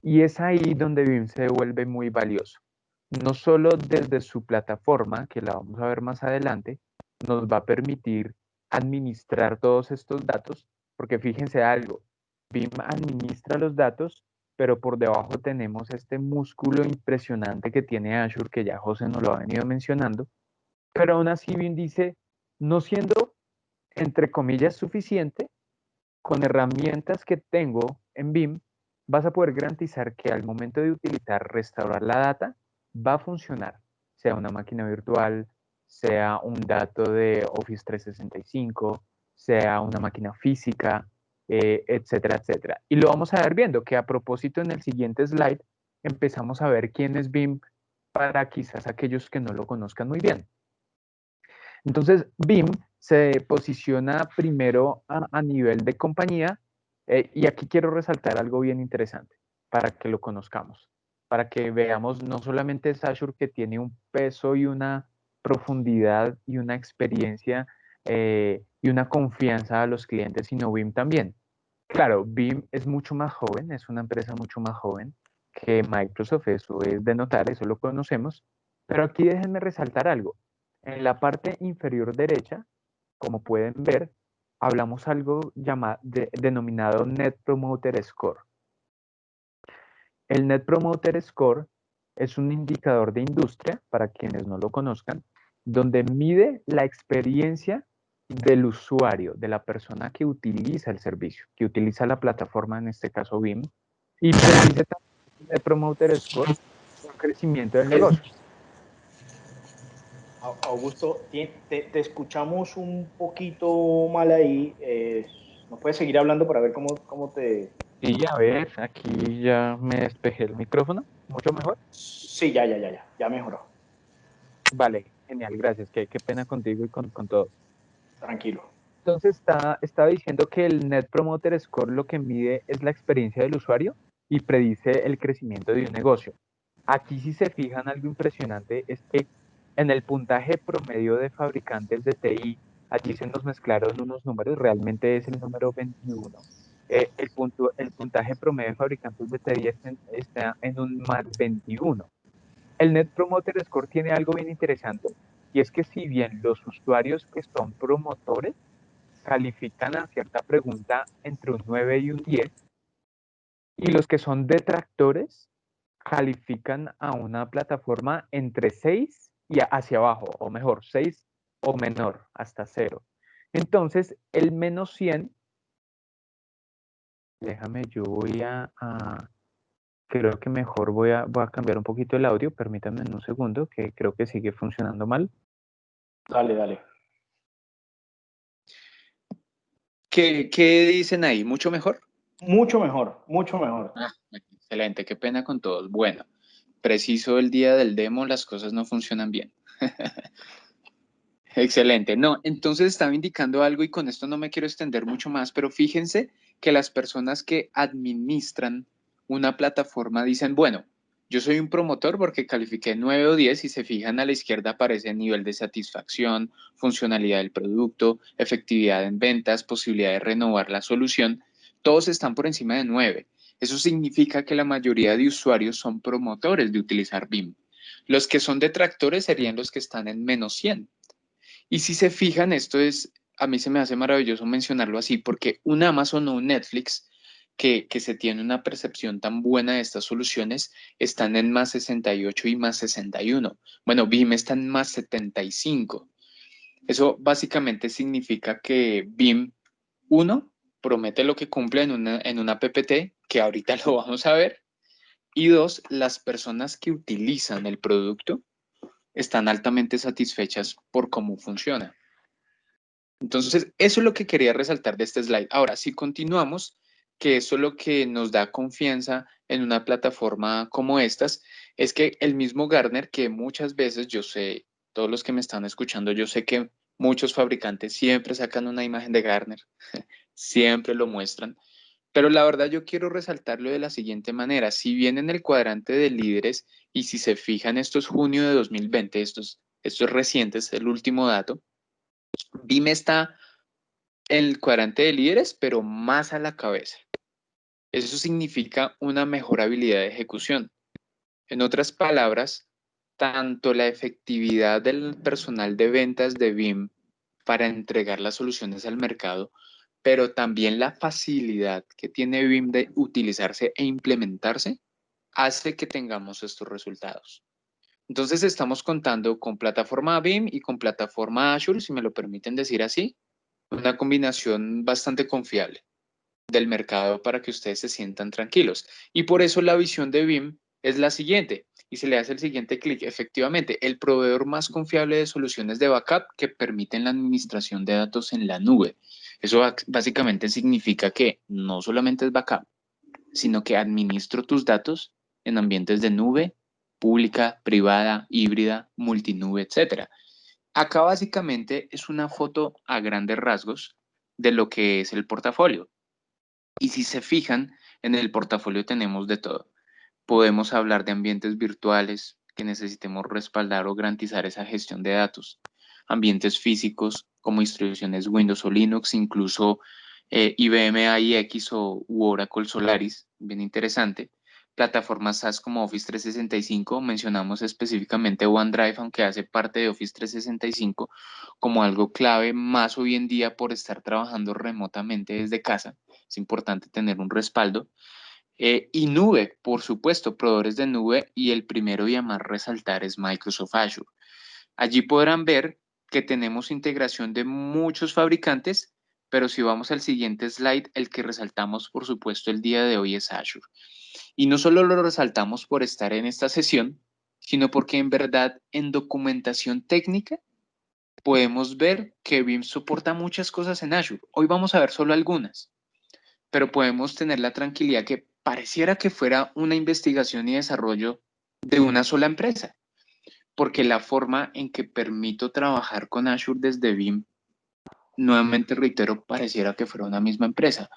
S7: Y es ahí donde BIM se vuelve muy valioso. No solo desde su plataforma, que la vamos a ver más adelante, nos va a permitir administrar todos estos datos, porque fíjense algo, BIM administra los datos, pero por debajo tenemos este músculo impresionante que tiene Azure, que ya José nos lo ha venido mencionando, pero aún así BIM dice, no siendo, entre comillas, suficiente, con herramientas que tengo en BIM, vas a poder garantizar que al momento de utilizar, restaurar la data, va a funcionar, sea una máquina virtual, sea un dato de Office 365, sea una máquina física, etcétera, etcétera. Y lo vamos a ver viendo, que a propósito en el siguiente slide empezamos a ver quién es BIM para quizás aquellos que no lo conozcan muy bien. Entonces, BIM se posiciona primero a nivel de compañía y aquí quiero resaltar algo bien interesante para que lo conozcamos, para que veamos no solamente es Azure que tiene un peso y una profundidad y una experiencia y una confianza a los clientes, sino BIM también. Claro, BIM es mucho más joven, es una empresa mucho más joven que Microsoft, eso es de notar, eso lo conocemos, pero aquí déjenme resaltar algo. En la parte inferior derecha, como pueden ver, hablamos algo denominado Net Promoter Score. El Net Promoter Score es un indicador de industria, para quienes no lo conozcan, donde mide la experiencia del usuario, de la persona que utiliza el servicio, que utiliza la plataforma, en este caso BIM, y predice también el Net Promoter Score un crecimiento del negocio.
S1: Augusto, te escuchamos un poquito mal ahí. ¿Nos puedes seguir hablando para ver cómo te...?
S7: Y a ver, aquí ya me despejé el micrófono, mucho mejor.
S1: Sí, ya mejoró.
S7: Vale, genial, gracias. Qué pena contigo y con todos.
S1: Tranquilo.
S7: Entonces estaba diciendo que el Net Promoter Score lo que mide es la experiencia del usuario y predice el crecimiento de un negocio. Aquí si se fijan algo impresionante es que en el puntaje promedio de fabricantes de TI, allí se nos mezclaron unos números, realmente es el número 21. El puntaje promedio de fabricantes de TI está en un más 21. El Net Promoter Score tiene algo bien interesante y es que si bien los usuarios que son promotores califican a cierta pregunta entre un 9 y un 10, y los que son detractores califican a una plataforma entre 6 y hacia abajo, o mejor, 6 o menor, hasta 0. Entonces, el menos 100, déjame, yo voy creo que mejor voy a cambiar un poquito el audio, permítanme un segundo, que creo que sigue funcionando mal.
S1: Dale, dale.
S2: ¿Qué dicen ahí? ¿Mucho mejor?
S1: Mucho mejor, mucho mejor.
S2: Ah, excelente, qué pena con todos. Bueno, preciso el día del demo, las cosas no funcionan bien. Excelente. No, entonces estaba indicando algo y con esto no me quiero extender mucho más, pero fíjense que las personas que administran una plataforma dicen, bueno, yo soy un promotor porque califiqué 9 o 10 y se fijan a la izquierda aparece nivel de satisfacción, funcionalidad del producto, efectividad en ventas, posibilidad de renovar la solución. Todos están por encima de 9. Eso significa que la mayoría de usuarios son promotores de utilizar BIM. Los que son detractores serían los que están en menos 100. Y si se fijan, a mí se me hace maravilloso mencionarlo así, porque un Amazon o un Netflix que se tiene una percepción tan buena de estas soluciones están en más 68 y más 61. Bueno, BIM está en más 75. Eso básicamente significa que BIM, uno, promete lo que cumple en una PPT, que ahorita lo vamos a ver, y dos, las personas que utilizan el producto están altamente satisfechas por cómo funciona. Entonces, eso es lo que quería resaltar de este slide. Ahora, si continuamos, que eso es lo que nos da confianza en una plataforma como estas, es que el mismo Gartner, que muchas veces yo sé, todos los que me están escuchando, yo sé que muchos fabricantes siempre sacan una imagen de Gartner, siempre lo muestran, pero la verdad yo quiero resaltarlo de la siguiente manera. Si bien en el cuadrante de líderes, y si se fijan, esto es junio de 2020, esto es reciente, es el último dato, BIM está en el cuadrante de líderes, pero más a la cabeza. Eso significa una mejor habilidad de ejecución. En otras palabras, tanto la efectividad del personal de ventas de BIM para entregar las soluciones al mercado, pero también la facilidad que tiene BIM de utilizarse e implementarse, hace que tengamos estos resultados. Entonces estamos contando con plataforma BIM y con plataforma Azure, si me lo permiten decir así, una combinación bastante confiable del mercado para que ustedes se sientan tranquilos. Y por eso la visión de BIM es la siguiente, y se le hace el siguiente clic. Efectivamente, el proveedor más confiable de soluciones de backup que permiten la administración de datos en la nube. Eso básicamente significa que no solamente es backup, sino que administro tus datos en ambientes de nube, pública, privada, híbrida, multinube, etc. Acá básicamente es una foto a grandes rasgos de lo que es el portafolio. Y si se fijan, en el portafolio tenemos de todo. Podemos hablar de ambientes virtuales que necesitemos respaldar o garantizar esa gestión de datos. Ambientes físicos como distribuciones Windows o Linux, incluso IBM AIX o Oracle Solaris, bien interesante. Plataformas SaaS como Office 365, mencionamos específicamente OneDrive, aunque hace parte de Office 365 como algo clave más hoy en día por estar trabajando remotamente desde casa. Es importante tener un respaldo. Y nube, por supuesto, proveedores de nube, y el primero y a más resaltar es Microsoft Azure. Allí podrán ver que tenemos integración de muchos fabricantes, pero si vamos al siguiente slide, el que resaltamos, por supuesto, el día de hoy es Azure. Y no solo lo resaltamos por estar en esta sesión, sino porque en verdad en documentación técnica podemos ver que BIM soporta muchas cosas en Azure. Hoy vamos a ver solo algunas, pero podemos tener la tranquilidad que pareciera que fuera una investigación y desarrollo de una sola empresa, porque la forma en que permito trabajar con Azure desde BIM, nuevamente reitero, pareciera que fuera una misma empresa.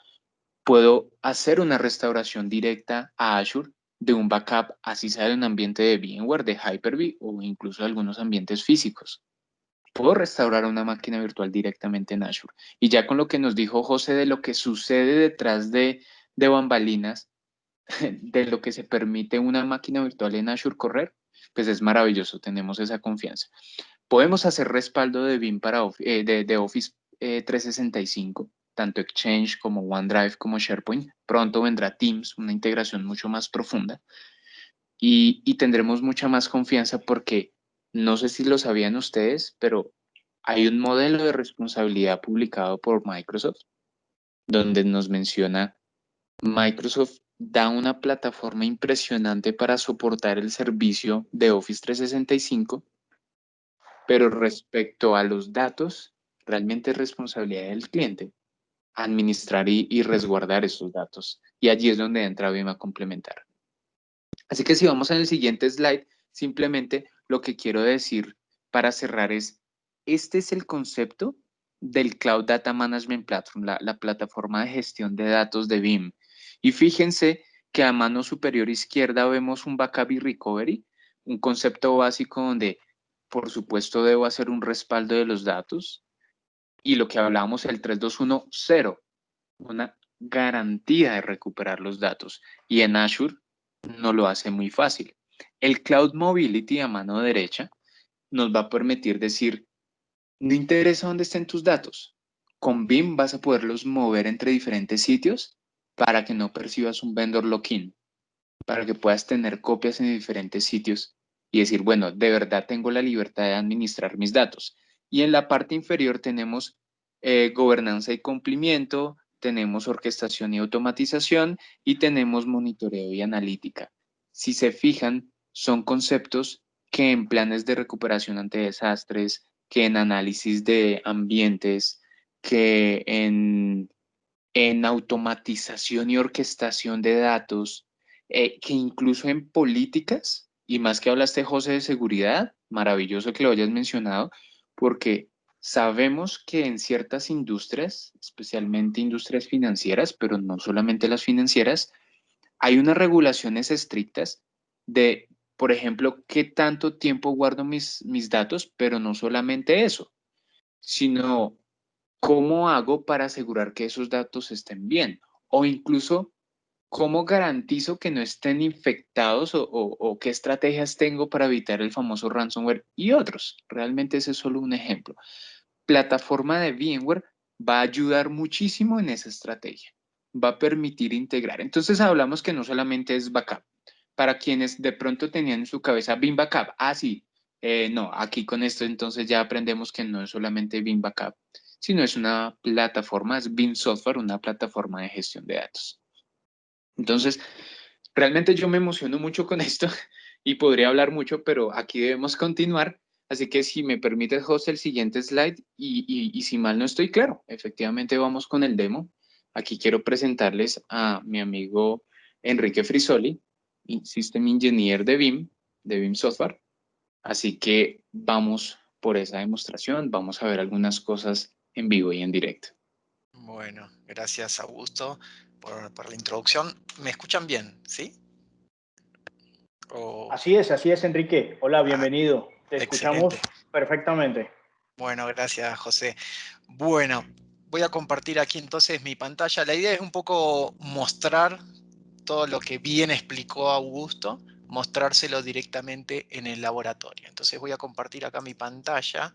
S2: Puedo hacer una restauración directa a Azure de un backup, así sea de un ambiente de VMware, de Hyper-V o incluso de algunos ambientes físicos. Puedo restaurar una máquina virtual directamente en Azure. Y ya con lo que nos dijo José de lo que sucede detrás de bambalinas, de lo que se permite una máquina virtual en Azure correr, pues es maravilloso, tenemos esa confianza. Podemos hacer respaldo de BIM de Office 365, tanto Exchange como OneDrive como SharePoint. Pronto vendrá Teams, una integración mucho más profunda. Y tendremos mucha más confianza porque no sé si lo sabían ustedes, pero hay un modelo de responsabilidad publicado por Microsoft donde nos menciona Microsoft da una plataforma impresionante para soportar el servicio de Office 365, pero respecto a los datos, realmente es responsabilidad del cliente administrar y resguardar esos datos. Y allí es donde entra BIM a complementar. Así que si vamos en el siguiente slide, simplemente lo que quiero decir para cerrar es, este es el concepto del Cloud Data Management Platform, la plataforma de gestión de datos de BIM. Y fíjense que a mano superior izquierda vemos un backup y recovery, un concepto básico donde, por supuesto, debo hacer un respaldo de los datos. Y lo que hablábamos, el 3210, una garantía de recuperar los datos. Y en Azure no lo hace muy fácil. El Cloud Mobility a mano derecha nos va a permitir decir, no interesa dónde estén tus datos. Con BIM vas a poderlos mover entre diferentes sitios para que no percibas un vendor lock-in, para que puedas tener copias en diferentes sitios y decir, bueno, de verdad tengo la libertad de administrar mis datos. Y en la parte inferior tenemos gobernanza y cumplimiento, tenemos orquestación y automatización y tenemos monitoreo y analítica. Si se fijan, son conceptos que en planes de recuperación ante desastres, que en análisis de ambientes, que en automatización y orquestación de datos, que incluso en políticas, y más que hablaste, José, de seguridad, maravilloso que lo hayas mencionado, porque sabemos que en ciertas industrias, especialmente industrias financieras, pero no solamente las financieras, hay unas regulaciones estrictas de, por ejemplo, qué tanto tiempo guardo mis datos, pero no solamente eso, sino cómo hago para asegurar que esos datos estén bien, o incluso cómo garantizo que no estén infectados o qué estrategias tengo para evitar el famoso ransomware y otros. Realmente ese es solo un ejemplo. Plataforma de VMware va a ayudar muchísimo en esa estrategia. Va a permitir integrar. Entonces hablamos que no solamente es backup. Para quienes de pronto tenían en su cabeza BIM Backup, sí, no, aquí con esto entonces ya aprendemos que no es solamente BIM Backup, sino es una plataforma, es BIM Software, una plataforma de gestión de datos. Entonces, realmente yo me emociono mucho con esto y podría hablar mucho, pero aquí debemos continuar. Así que si me permites, José, el siguiente slide y si mal no estoy claro, efectivamente vamos con el demo. Aquí quiero presentarles a mi amigo Enrique Frisoli, System Engineer de BIM Software. Así que vamos por esa demostración, vamos a ver algunas cosas en vivo y en directo.
S8: Bueno, gracias Augusto por la introducción. ¿Me escuchan bien? ¿Sí?
S1: Así es, Enrique. Hola, bienvenido. Te escuchamos perfectamente.
S8: Bueno, gracias, José. Bueno, voy a compartir aquí entonces mi pantalla. La idea es un poco mostrar todo lo que bien explicó Augusto, mostrárselo directamente en el laboratorio. Entonces voy a compartir acá mi pantalla.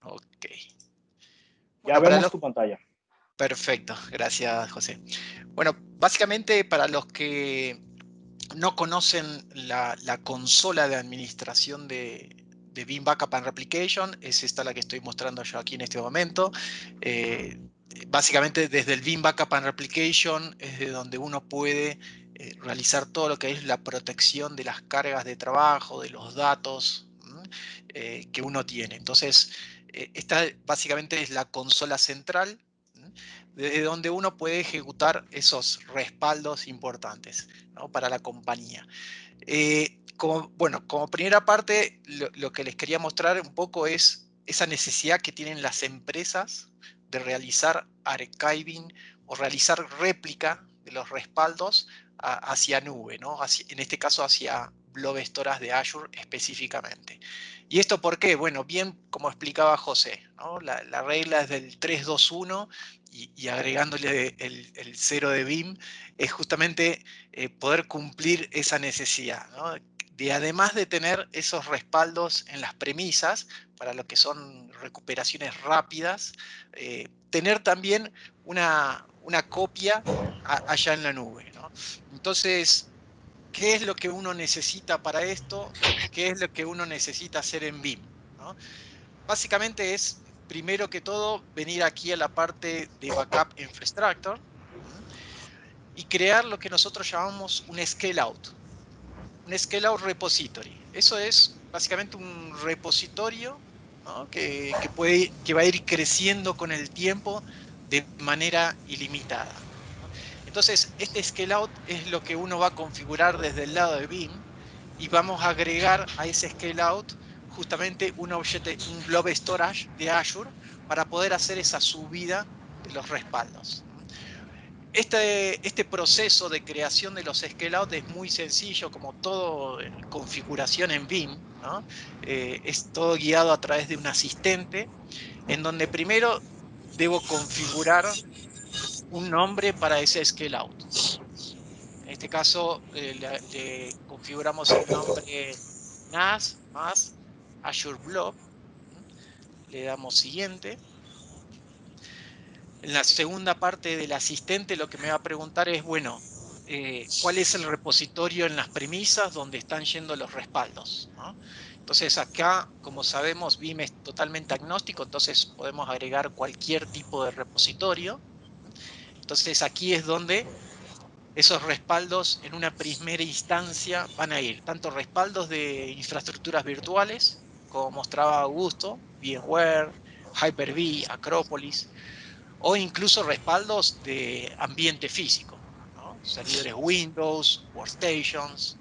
S8: Ok.
S1: Ya vemos tu pantalla.
S8: Perfecto, gracias, José. Bueno, básicamente para los que no conocen la consola de administración de BIM Backup and Replication, es esta la que estoy mostrando yo aquí en este momento. Básicamente desde el BIM Backup and Replication es de donde uno puede realizar todo lo que es la protección de las cargas de trabajo, de los datos que uno tiene. Entonces, esta básicamente es la consola central desde donde uno puede ejecutar esos respaldos importantes, ¿no?, para la compañía. Como primera parte, lo que les quería mostrar un poco es esa necesidad que tienen las empresas de realizar archiving o realizar réplica de los respaldos hacia nube, ¿no? En este caso hacia Blob Storage de Azure específicamente. ¿Y esto por qué? Bueno, bien como explicaba José, ¿no? La regla es del 3-2-1 y agregándole el 0 de BIM es justamente poder cumplir esa necesidad, ¿no? De además de tener esos respaldos en las premisas para lo que son recuperaciones rápidas, tener también una copia allá en la nube, ¿no? Entonces, ¿qué es lo que uno necesita para esto? ¿Qué es lo que uno necesita hacer en BIM? ¿no? Básicamente es, primero que todo, venir aquí a la parte de Backup Infrastructure y crear lo que nosotros llamamos un scale out. Un scale out repository. Eso es básicamente un repositorio, ¿no? que va a ir creciendo con el tiempo de manera ilimitada. Entonces, este scale out es lo que uno va a configurar desde el lado de Veeam y vamos a agregar a ese scale out justamente un blob storage de Azure para poder hacer esa subida de los respaldos. Este proceso de creación de los scale out es muy sencillo, como todo en configuración en Veeam, ¿no? Es todo guiado a través de un asistente, en donde primero debo configurar un nombre para ese scale out. En este caso le configuramos el nombre NAS más Azure Blob. Le damos siguiente. En la segunda parte del asistente lo que me va a preguntar es, bueno, ¿cuál es el repositorio en las premisas donde están yendo los respaldos, ¿no? Entonces acá, como sabemos, Veeam es totalmente agnóstico, entonces podemos agregar cualquier tipo de repositorio. Entonces aquí es donde esos respaldos en una primera instancia van a ir, tanto respaldos de infraestructuras virtuales, como mostraba Augusto, VMware, Hyper-V, Acropolis, o incluso respaldos de ambiente físico, ¿no? Servidores Windows, workstations.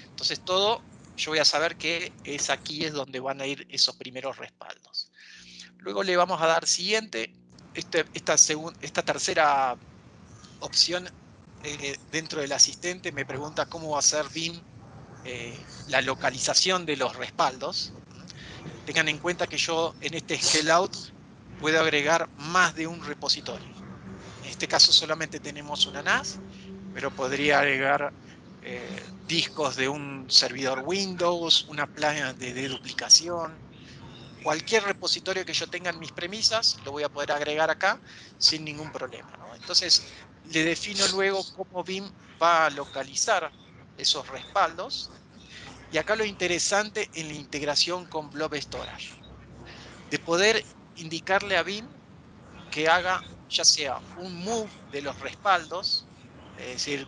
S8: Entonces todo, yo voy a saber que aquí es donde van a ir esos primeros respaldos. Luego le vamos a dar siguiente. Esta tercera opción dentro del asistente me pregunta cómo va a ser Veeam la localización de los respaldos. Tengan en cuenta que yo en este scale out puedo agregar más de un repositorio. En este caso solamente tenemos una NAS, pero podría agregar discos de un servidor Windows, una placa de deduplicación. Cualquier repositorio que yo tenga en mis premisas lo voy a poder agregar acá sin ningún problema, ¿no? Entonces le defino luego cómo Veeam va a localizar esos respaldos. Y acá lo interesante en la integración con Blob Storage, de poder indicarle a Veeam que haga ya sea un move de los respaldos, es decir,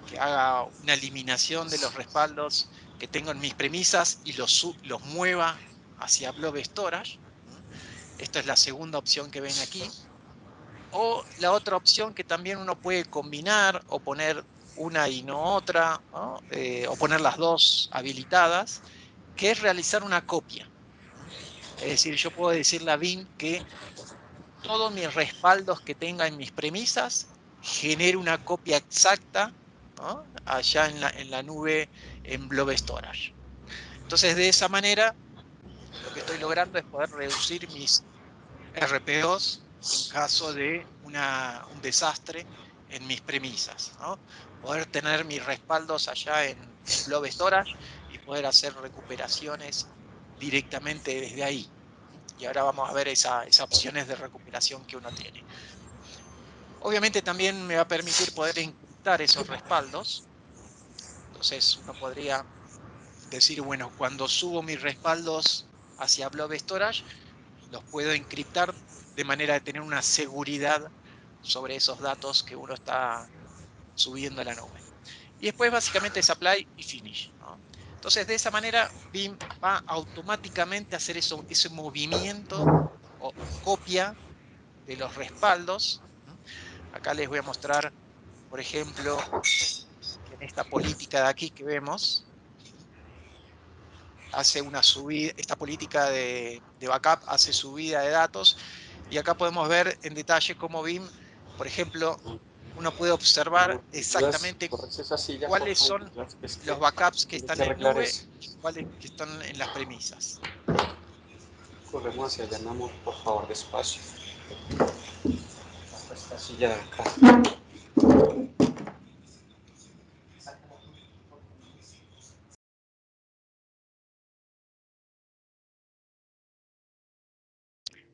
S8: que haga una eliminación de los respaldos que tengo en mis premisas y los mueva hacia Blob Storage. Esta es la segunda opción que ven aquí. O la otra opción que también uno puede combinar o poner una y no otra, ¿no? O poner las dos habilitadas, que es realizar una copia. Es decir, yo puedo decirle a Veeam que todos mis respaldos que tenga en mis premisas genere una copia exacta, ¿no? Allá en la nube en Blob Storage. Entonces, de esa manera, lo que estoy logrando es poder reducir mis RPOs en caso de un desastre en mis premisas, ¿no? Poder tener mis respaldos allá en Blob Storage y poder hacer recuperaciones directamente desde ahí. Y ahora vamos a ver esas opciones de recuperación que uno tiene. Obviamente también me va a permitir poder encriptar esos respaldos. Entonces uno podría decir, bueno, cuando subo mis respaldos hacia Blob Storage, los puedo encriptar de manera de tener una seguridad sobre esos datos que uno está subiendo a la nube. Y después básicamente es apply y finish, ¿no? Entonces de esa manera Veeam va automáticamente a hacer ese movimiento o copia de los respaldos. Acá les voy a mostrar, por ejemplo, que en esta política de aquí que vemos, hace una subida, esta política de backup hace subida de datos, y acá podemos ver en detalle cómo Veeam, por ejemplo, uno puede observar exactamente cuáles son los backups que están en nube y cuáles que están en las premisas.
S9: Corremos hacia allá, mi amor, por favor, despacio. Esta silla de acá.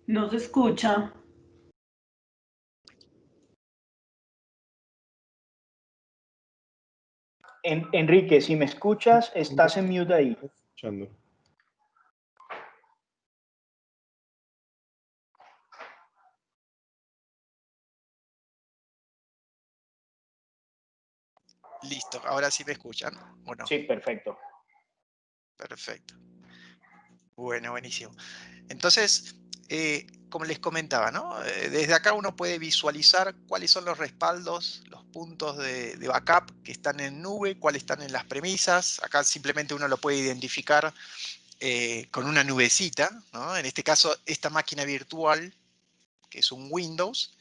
S10: No se escucha.
S1: Enrique, si me escuchas, estás en mute ahí.
S5: Escuchando.
S8: Listo, ahora sí me escuchan. Bueno,
S1: Sí, perfecto.
S8: perfecto. Bueno, buenísimo. Entonces, como les comentaba, ¿no? Desde acá uno puede visualizar cuáles son los respaldos, los puntos de backup que están en nube, cuáles están en las premisas. Acá simplemente uno lo puede identificar con una nubecita, ¿no? En este caso, esta máquina virtual, que es un Windows,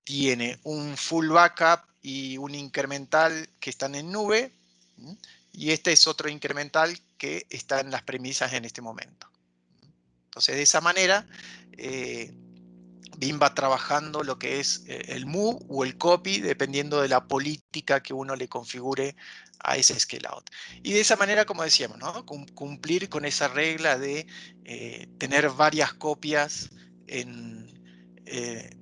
S8: tiene un full backup y un incremental que están en nube, ¿sí? Y este es otro incremental que está en las premisas en este momento. Entonces, de esa manera, Vim va trabajando lo que es el move o el copy, dependiendo de la política que uno le configure a ese scale out. Y de esa manera, como decíamos, ¿no? Cumplir con esa regla de tener varias copias en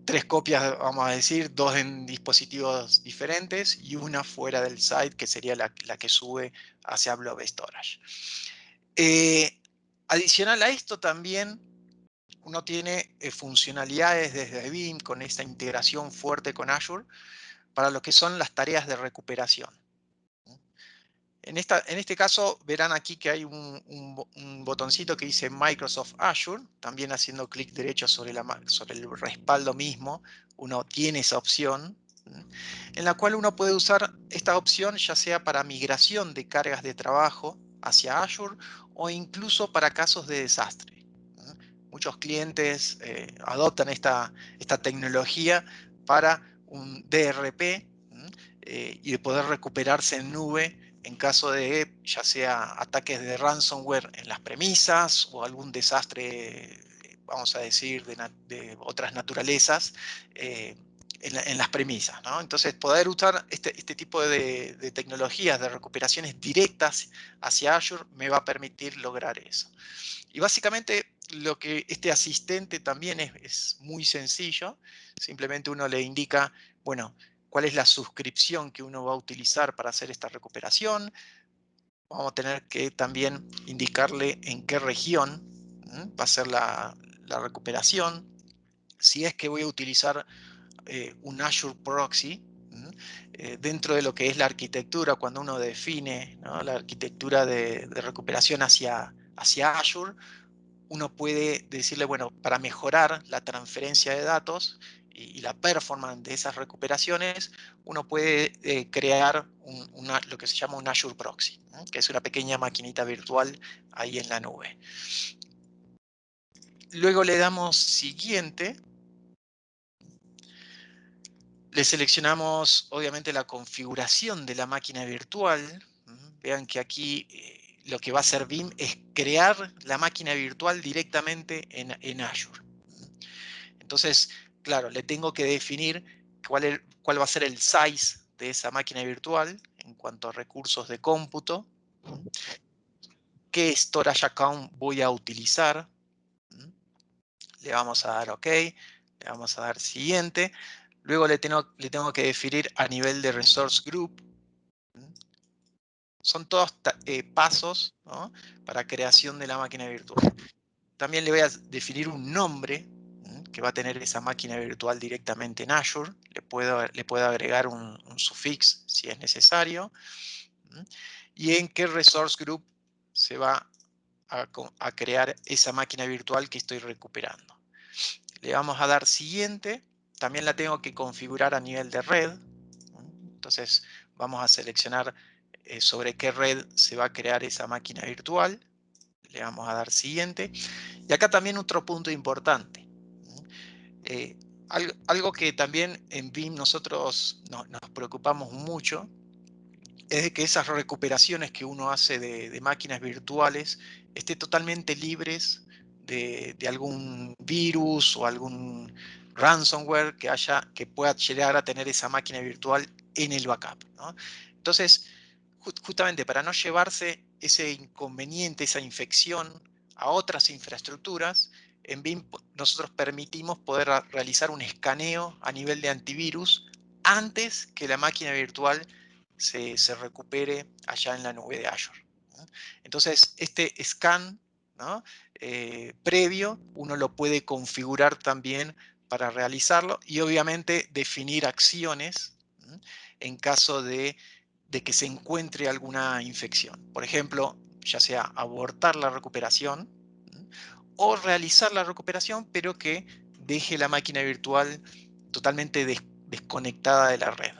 S8: 3 copias, vamos a decir, 2 en dispositivos diferentes y una fuera del site, que sería la que sube hacia Blob Storage. Adicional a esto también, uno tiene funcionalidades desde Vim con esta integración fuerte con Azure para lo que son las tareas de recuperación. En este caso verán aquí que hay un botoncito que dice Microsoft Azure, también haciendo clic derecho sobre el respaldo mismo, uno tiene esa opción, en la cual uno puede usar esta opción ya sea para migración de cargas de trabajo hacia Azure o incluso para casos de desastre. Muchos clientes adoptan esta tecnología para un DRP y de poder recuperarse en nube en caso de ya sea ataques de ransomware en las premisas o algún desastre, vamos a decir, de otras naturalezas en las premisas, ¿no? Entonces, poder usar este tipo de tecnologías de recuperaciones directas hacia Azure me va a permitir lograr eso. Y básicamente lo que este asistente también es muy sencillo. Simplemente uno le indica, bueno, cuál es la suscripción que uno va a utilizar para hacer esta recuperación. Vamos a tener que también indicarle en qué región va a ser la recuperación. Si es que voy a utilizar un Azure Proxy, dentro de lo que es la arquitectura, cuando uno define, ¿no?, la arquitectura de recuperación hacia Azure, uno puede decirle, bueno, para mejorar la transferencia de datos y la performance de esas recuperaciones, uno puede crear lo que se llama un Azure Proxy, ¿no?, que es una pequeña maquinita virtual ahí en la nube. Luego le damos siguiente. Le seleccionamos, obviamente, la configuración de la máquina virtual. Vean que aquí lo que va a hacer Vim es crear la máquina virtual directamente en Azure. Entonces, claro, le tengo que definir cuál va a ser el size de esa máquina virtual en cuanto a recursos de cómputo, qué storage account voy a utilizar. Le vamos a dar OK, le vamos a dar siguiente. Luego le tengo que definir a nivel de resource group. Son todos pasos, ¿no?, para creación de la máquina virtual. También le voy a definir un nombre que va a tener esa máquina virtual directamente en Azure. Le puedo agregar un sufix si es necesario. Y en qué resource group se va a crear esa máquina virtual que estoy recuperando. Le vamos a dar siguiente. También la tengo que configurar a nivel de red. Entonces vamos a seleccionar sobre qué red se va a crear esa máquina virtual. Le vamos a dar siguiente. Y acá también otro punto importante. Algo que también en Vim nosotros nos preocupamos mucho es de que esas recuperaciones que uno hace de máquinas virtuales estén totalmente libres de algún virus o algún ransomware que pueda llegar a tener esa máquina virtual en el backup, ¿no? Entonces, justamente para no llevarse ese inconveniente, esa infección a otras infraestructuras, en Vim nosotros permitimos poder realizar un escaneo a nivel de antivirus antes que la máquina virtual se recupere allá en la nube de Azure, ¿no? Entonces, este scan, ¿no?, previo, uno lo puede configurar también para realizarlo y obviamente definir acciones en caso de de que se encuentre alguna infección. Por ejemplo, ya sea abortar la recuperación o realizar la recuperación, pero que deje la máquina virtual totalmente desconectada de la red,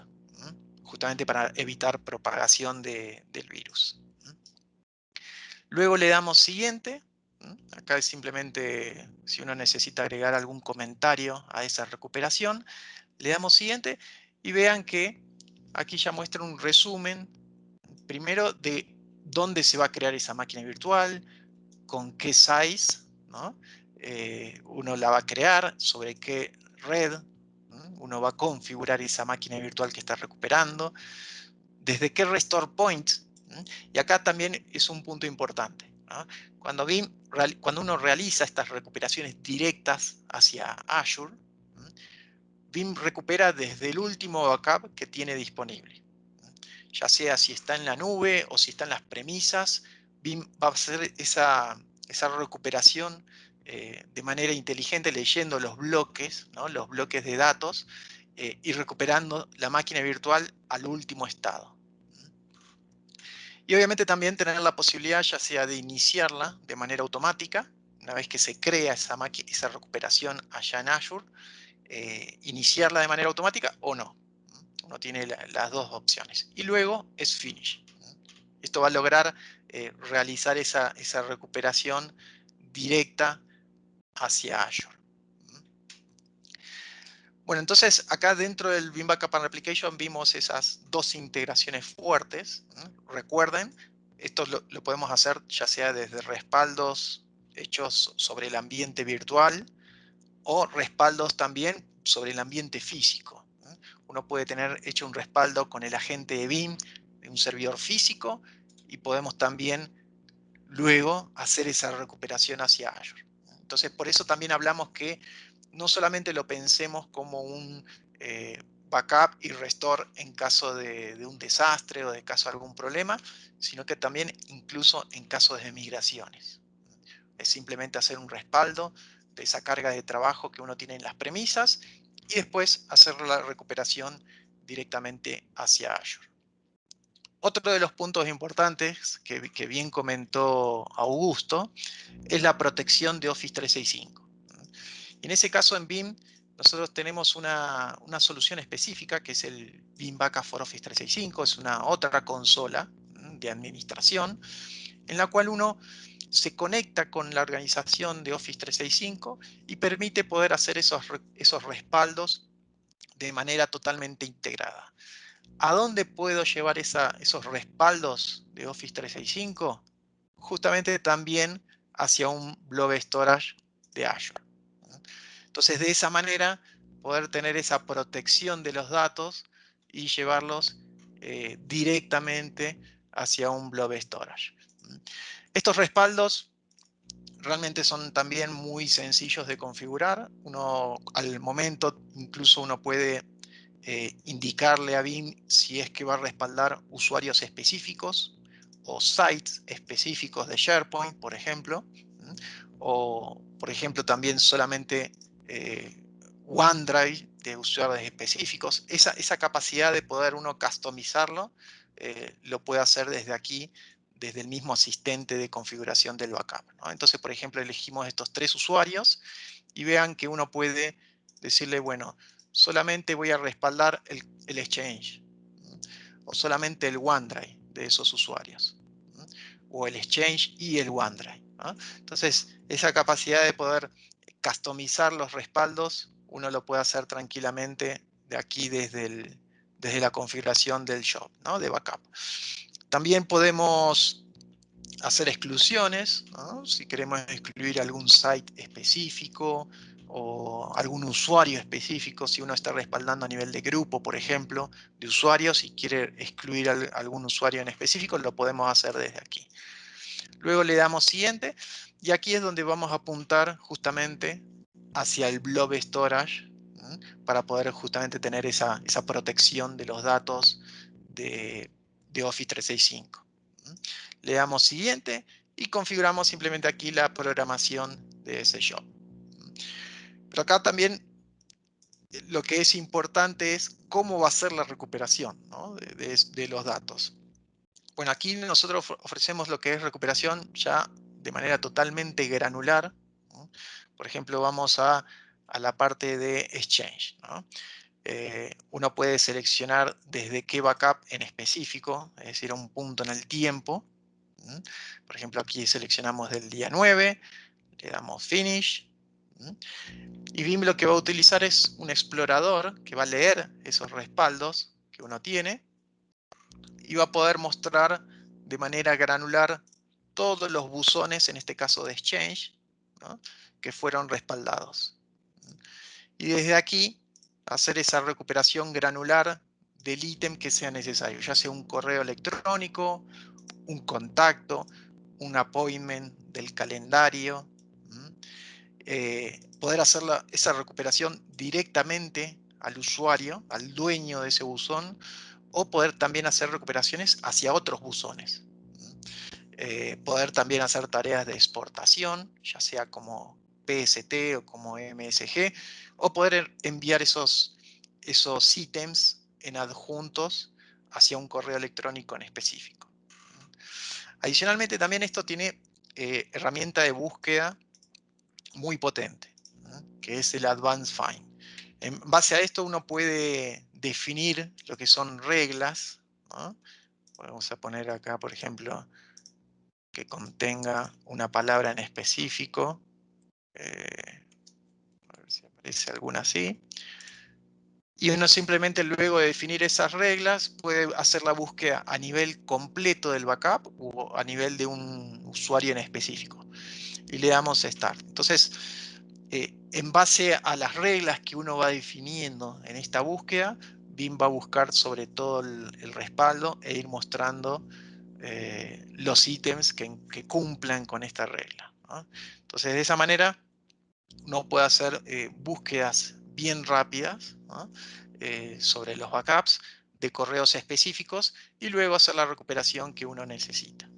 S8: justamente para evitar propagación del virus. Luego le damos siguiente. Acá es simplemente si uno necesita agregar algún comentario a esa recuperación, le damos siguiente y vean que aquí ya muestra un resumen primero de dónde se va a crear esa máquina virtual, con qué size, ¿no? Uno la va a crear, sobre qué red, uno va a configurar esa máquina virtual que está recuperando, desde qué restore point, y acá también es un punto importante, ¿no? Cuando uno realiza estas recuperaciones directas hacia Azure, Vim recupera desde el último backup que tiene disponible. Ya sea si está en la nube o si está en las premisas, Vim va a hacer esa recuperación de manera inteligente, leyendo los bloques, ¿no? Los bloques de datos, y recuperando la máquina virtual al último estado. Y obviamente también tener la posibilidad ya sea de iniciarla de manera automática, una vez que se crea esa recuperación allá en Azure, iniciarla de manera automática o no. Uno tiene las dos opciones. Y luego es finish. Esto va a lograr realizar esa recuperación directa hacia Azure. Bueno, entonces acá dentro del Vim Backup and Replication vimos esas dos integraciones fuertes. Recuerden, esto lo podemos hacer ya sea desde respaldos hechos sobre el ambiente virtual o respaldos también sobre el ambiente físico. Uno puede tener hecho un respaldo con el agente de Vim de un servidor físico y podemos también luego hacer esa recuperación hacia Azure. Entonces, por eso también hablamos que no solamente lo pensemos como un backup y restore en caso de un desastre o de caso de algún problema, sino que también incluso en caso de migraciones. Es simplemente hacer un respaldo de esa carga de trabajo que uno tiene en las premisas y después hacer la recuperación directamente hacia Azure. Otro de los puntos importantes que bien comentó Augusto es la protección de Office 365. En ese caso en Vim nosotros tenemos una solución específica que es el Vim Backup for Office 365, es una otra consola de administración en la cual uno se conecta con la organización de Office 365 y permite poder hacer esos respaldos de manera totalmente integrada. ¿A dónde puedo llevar esos respaldos de Office 365? Justamente también hacia un blob storage de Azure. Entonces, de esa manera, poder tener esa protección de los datos y llevarlos directamente hacia un blob storage. Estos respaldos realmente son también muy sencillos de configurar. Al momento, incluso uno puede indicarle a Vim si es que va a respaldar usuarios específicos o sites específicos de SharePoint, por ejemplo, o por ejemplo también solamente OneDrive de usuarios específicos. Esa capacidad de poder uno customizarlo lo puede hacer desde aquí, desde el mismo asistente de configuración del backup, ¿no? Entonces, por ejemplo, elegimos estos 3 usuarios y vean que uno puede decirle, bueno, solamente voy a respaldar el Exchange, o solamente el OneDrive de esos usuarios, o el Exchange y el OneDrive, ¿no? Entonces, esa capacidad de poder customizar los respaldos, uno lo puede hacer tranquilamente de aquí desde la configuración del shop, ¿no? De backup. También podemos hacer exclusiones, ¿no? Si queremos excluir algún site específico o algún usuario específico, si uno está respaldando a nivel de grupo, por ejemplo, de usuarios y quiere excluir algún usuario en específico, lo podemos hacer desde aquí. Luego le damos siguiente y aquí es donde vamos a apuntar justamente hacia el blob storage, ¿sí? Para poder justamente tener esa protección de los datos de Office 365. Le damos siguiente y configuramos simplemente aquí la programación de ese job. Pero acá también lo que es importante es cómo va a ser la recuperación, ¿no? de los datos. Bueno, aquí nosotros ofrecemos lo que es recuperación ya de manera totalmente granular, ¿no? Por ejemplo, vamos a la parte de Exchange, ¿no? Uno puede seleccionar desde qué backup en específico, es decir, a un punto en el tiempo. Por ejemplo, aquí seleccionamos del día 9, le damos Finish. Y BIM lo que va a utilizar es un explorador que va a leer esos respaldos que uno tiene y va a poder mostrar de manera granular todos los buzones, en este caso de Exchange, ¿no? que fueron respaldados. Y desde aquí hacer esa recuperación granular del ítem que sea necesario, ya sea un correo electrónico, un contacto, un appointment del calendario. Poder hacer esa recuperación directamente al usuario, al dueño de ese buzón, o poder también hacer recuperaciones hacia otros buzones. Poder también hacer tareas de exportación, ya sea como PST o como MSG, o poder enviar esos ítems en adjuntos hacia un correo electrónico en específico. Adicionalmente, también esto tiene herramienta de búsqueda muy potente, ¿no? Que es el Advanced Find. En base a esto uno puede definir lo que son reglas, ¿no? Vamos a poner acá, por ejemplo, que contenga una palabra en específico. A ver si aparece alguna así. Y uno simplemente luego de definir esas reglas puede hacer la búsqueda a nivel completo del backup o a nivel de un usuario en específico. Y le damos Start. Entonces, en base a las reglas que uno va definiendo en esta búsqueda, BIM va a buscar sobre todo el respaldo e ir mostrando los ítems que cumplan con esta regla, ¿no? Entonces, de esa manera, uno puede hacer búsquedas bien rápidas, ¿no? Sobre los backups de correos específicos y luego hacer la recuperación que uno necesita.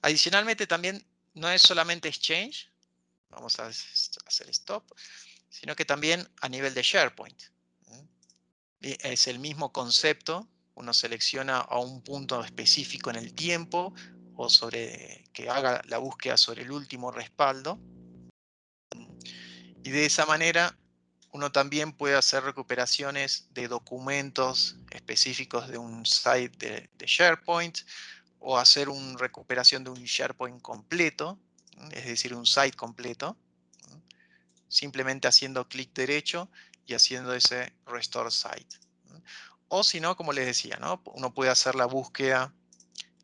S8: Adicionalmente, también no es solamente Exchange, vamos a hacer stop, sino que también a nivel de SharePoint. Es el mismo concepto, uno selecciona a un punto específico en el tiempo o que haga la búsqueda sobre el último respaldo. Y de esa manera uno también puede hacer recuperaciones de documentos específicos de un site de SharePoint o hacer una recuperación de un SharePoint completo, es decir, un site completo, simplemente haciendo clic derecho y haciendo ese Restore Site. O si no, como les decía, ¿no? Uno puede hacer la búsqueda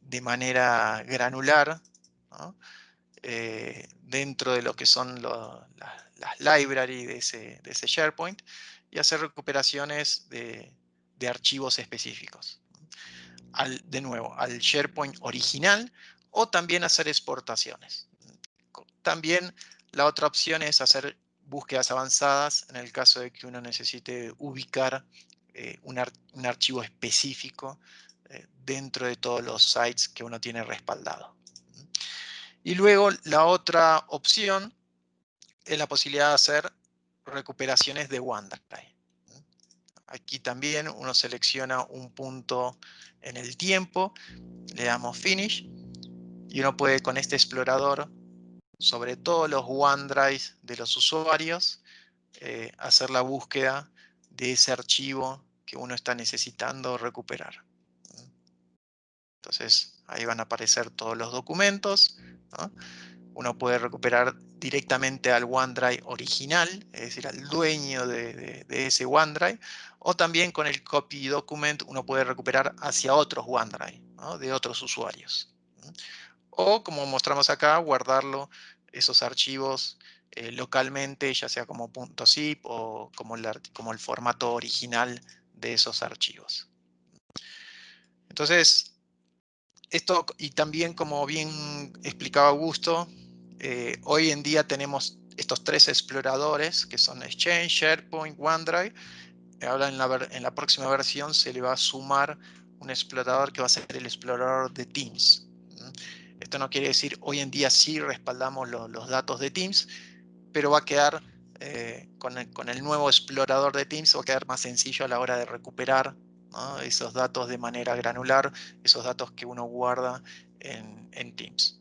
S8: de manera granular, ¿no? Dentro de lo que son las libraries de ese SharePoint y hacer recuperaciones de archivos específicos. De nuevo, al SharePoint original o también hacer exportaciones. También la otra opción es hacer búsquedas avanzadas en el caso de que uno necesite ubicar un archivo específico dentro de todos los sites que uno tiene respaldado. Y luego la otra opción es la posibilidad de hacer recuperaciones de OneDrive. Aquí también uno selecciona un punto en el tiempo, le damos Finish y uno puede con este explorador sobre todos los OneDrive de los usuarios hacer la búsqueda de ese archivo que uno está necesitando recuperar. Entonces ahí van a aparecer todos los documentos, ¿no? Uno puede recuperar directamente al OneDrive original, es decir, al dueño de ese OneDrive, o también con el Copy Document uno puede recuperar hacia otros OneDrive, ¿no? De otros usuarios. O, como mostramos acá, guardarlo, esos archivos localmente, ya sea como .zip o como el formato original de esos archivos. Entonces, esto, y también como bien explicaba Augusto, hoy en día tenemos estos tres exploradores que son Exchange, SharePoint, OneDrive. Ahora en la próxima versión se le va a sumar un explorador que va a ser el explorador de Teams. Esto no quiere decir hoy en día sí respaldamos los datos de Teams, pero va a quedar con el nuevo explorador de Teams va a quedar más sencillo a la hora de recuperar, ¿no?, esos datos de manera granular, esos datos que uno guarda en Teams.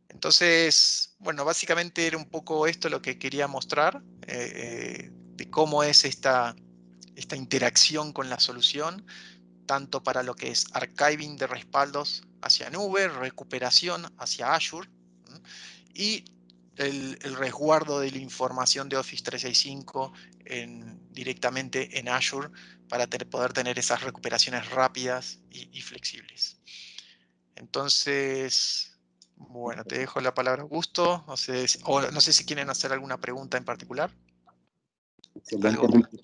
S8: Entonces, bueno, básicamente era un poco esto lo que quería mostrar, de cómo es esta interacción con la solución, tanto para lo que es archiving de respaldos hacia nube, recuperación hacia Azure, y el resguardo de la información de Office 365 directamente en Azure para poder tener esas recuperaciones rápidas y flexibles. Entonces, bueno, te dejo la palabra, Augusto. No sé si quieren hacer alguna pregunta en particular.
S6: Excelente, Enrique.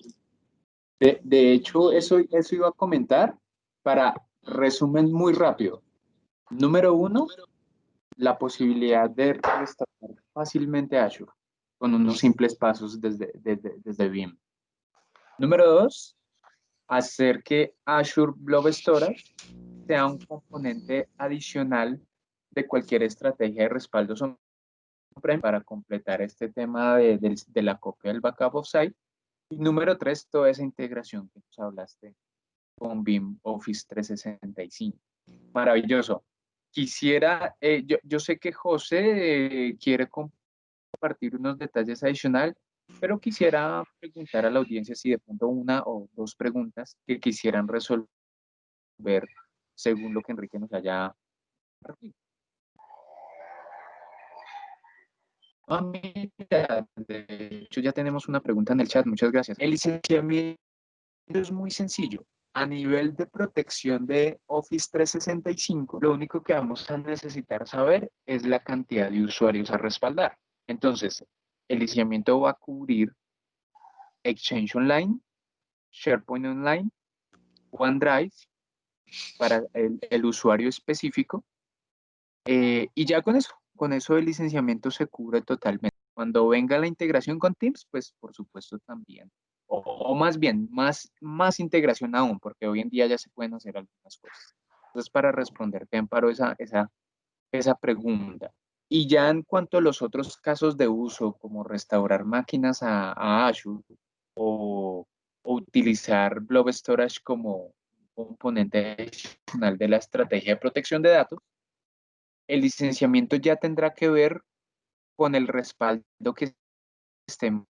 S6: De hecho, eso iba a comentar para resumen muy rápido. Número 1, la posibilidad de restaurar fácilmente Azure con unos simples pasos desde Vim. Número 2, hacer que Azure Blob Storage sea un componente adicional de cualquier estrategia de respaldo para completar este tema de la copia del backup offsite. Y número 3, toda esa integración que nos hablaste con Vim Office 365. Maravilloso. Quisiera, yo sé que José quiere compartir unos detalles adicionales, pero quisiera preguntar a la audiencia si de pronto una o dos preguntas que quisieran resolver según lo que Enrique nos haya compartido. Mira, de hecho ya tenemos una pregunta en el chat, muchas gracias. El licenciamiento es muy sencillo. A nivel de protección de Office 365, lo único que vamos a necesitar saber es la cantidad de usuarios a respaldar. Entonces, el licenciamiento va a cubrir Exchange Online, SharePoint Online, OneDrive para el usuario específico, y ya con eso el licenciamiento se cubre totalmente. Cuando venga la integración con Teams, pues por supuesto también. O más bien, más integración aún, porque hoy en día ya se pueden hacer algunas cosas. Entonces, para responderte, Amparo, esa pregunta. Y ya en cuanto a los otros casos de uso, como restaurar máquinas a Azure o utilizar Blob Storage como componente adicional de la estrategia de protección de datos, el licenciamiento ya tendrá que ver con el respaldo que estemos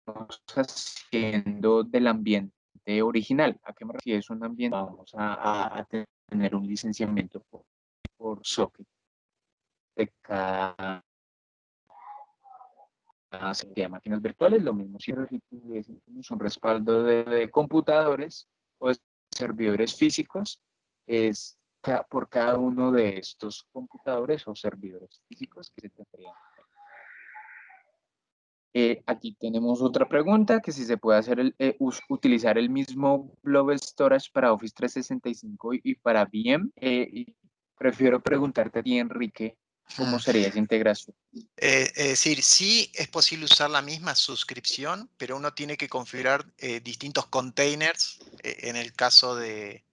S6: haciendo del ambiente original. ¿A qué me refiero? Si es un ambiente, vamos a tener un licenciamiento por socket de cada serie de máquinas virtuales. Lo mismo si es un respaldo de computadores o de servidores físicos, es por cada uno de estos computadores o servidores físicos que se tendrían. Aquí tenemos otra pregunta, que si se puede hacer utilizar el mismo Blob Storage para Office 365 y para VM. Prefiero preguntarte a ti, Enrique, ¿cómo sería esa integración?
S8: Es decir, sí es posible usar la misma suscripción, pero uno tiene que configurar distintos containers en el caso de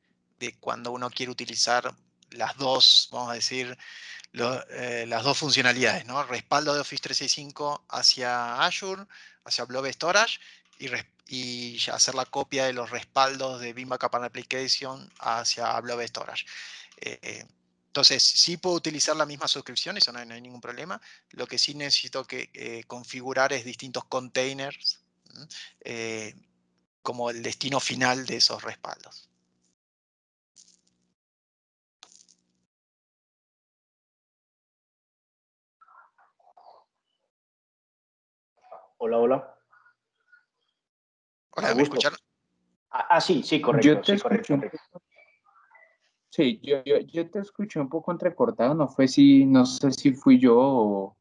S8: cuando uno quiere utilizar las dos, vamos a decir, las dos funcionalidades, ¿no? Respaldo de Office 365 hacia Azure, hacia Blob Storage, y hacer la copia de los respaldos de Vim Backup and Application hacia Blob Storage. Entonces, sí puedo utilizar la misma suscripción, eso no hay ningún problema. Lo que sí necesito configurar es distintos containers como el destino final de esos respaldos.
S1: Hola, hola.
S8: Hola, ¿me escuchan?
S1: Sí, correcto.
S6: Yo te escucho. Sí, yo te escuché un poco entrecortado, no sé si fui yo o...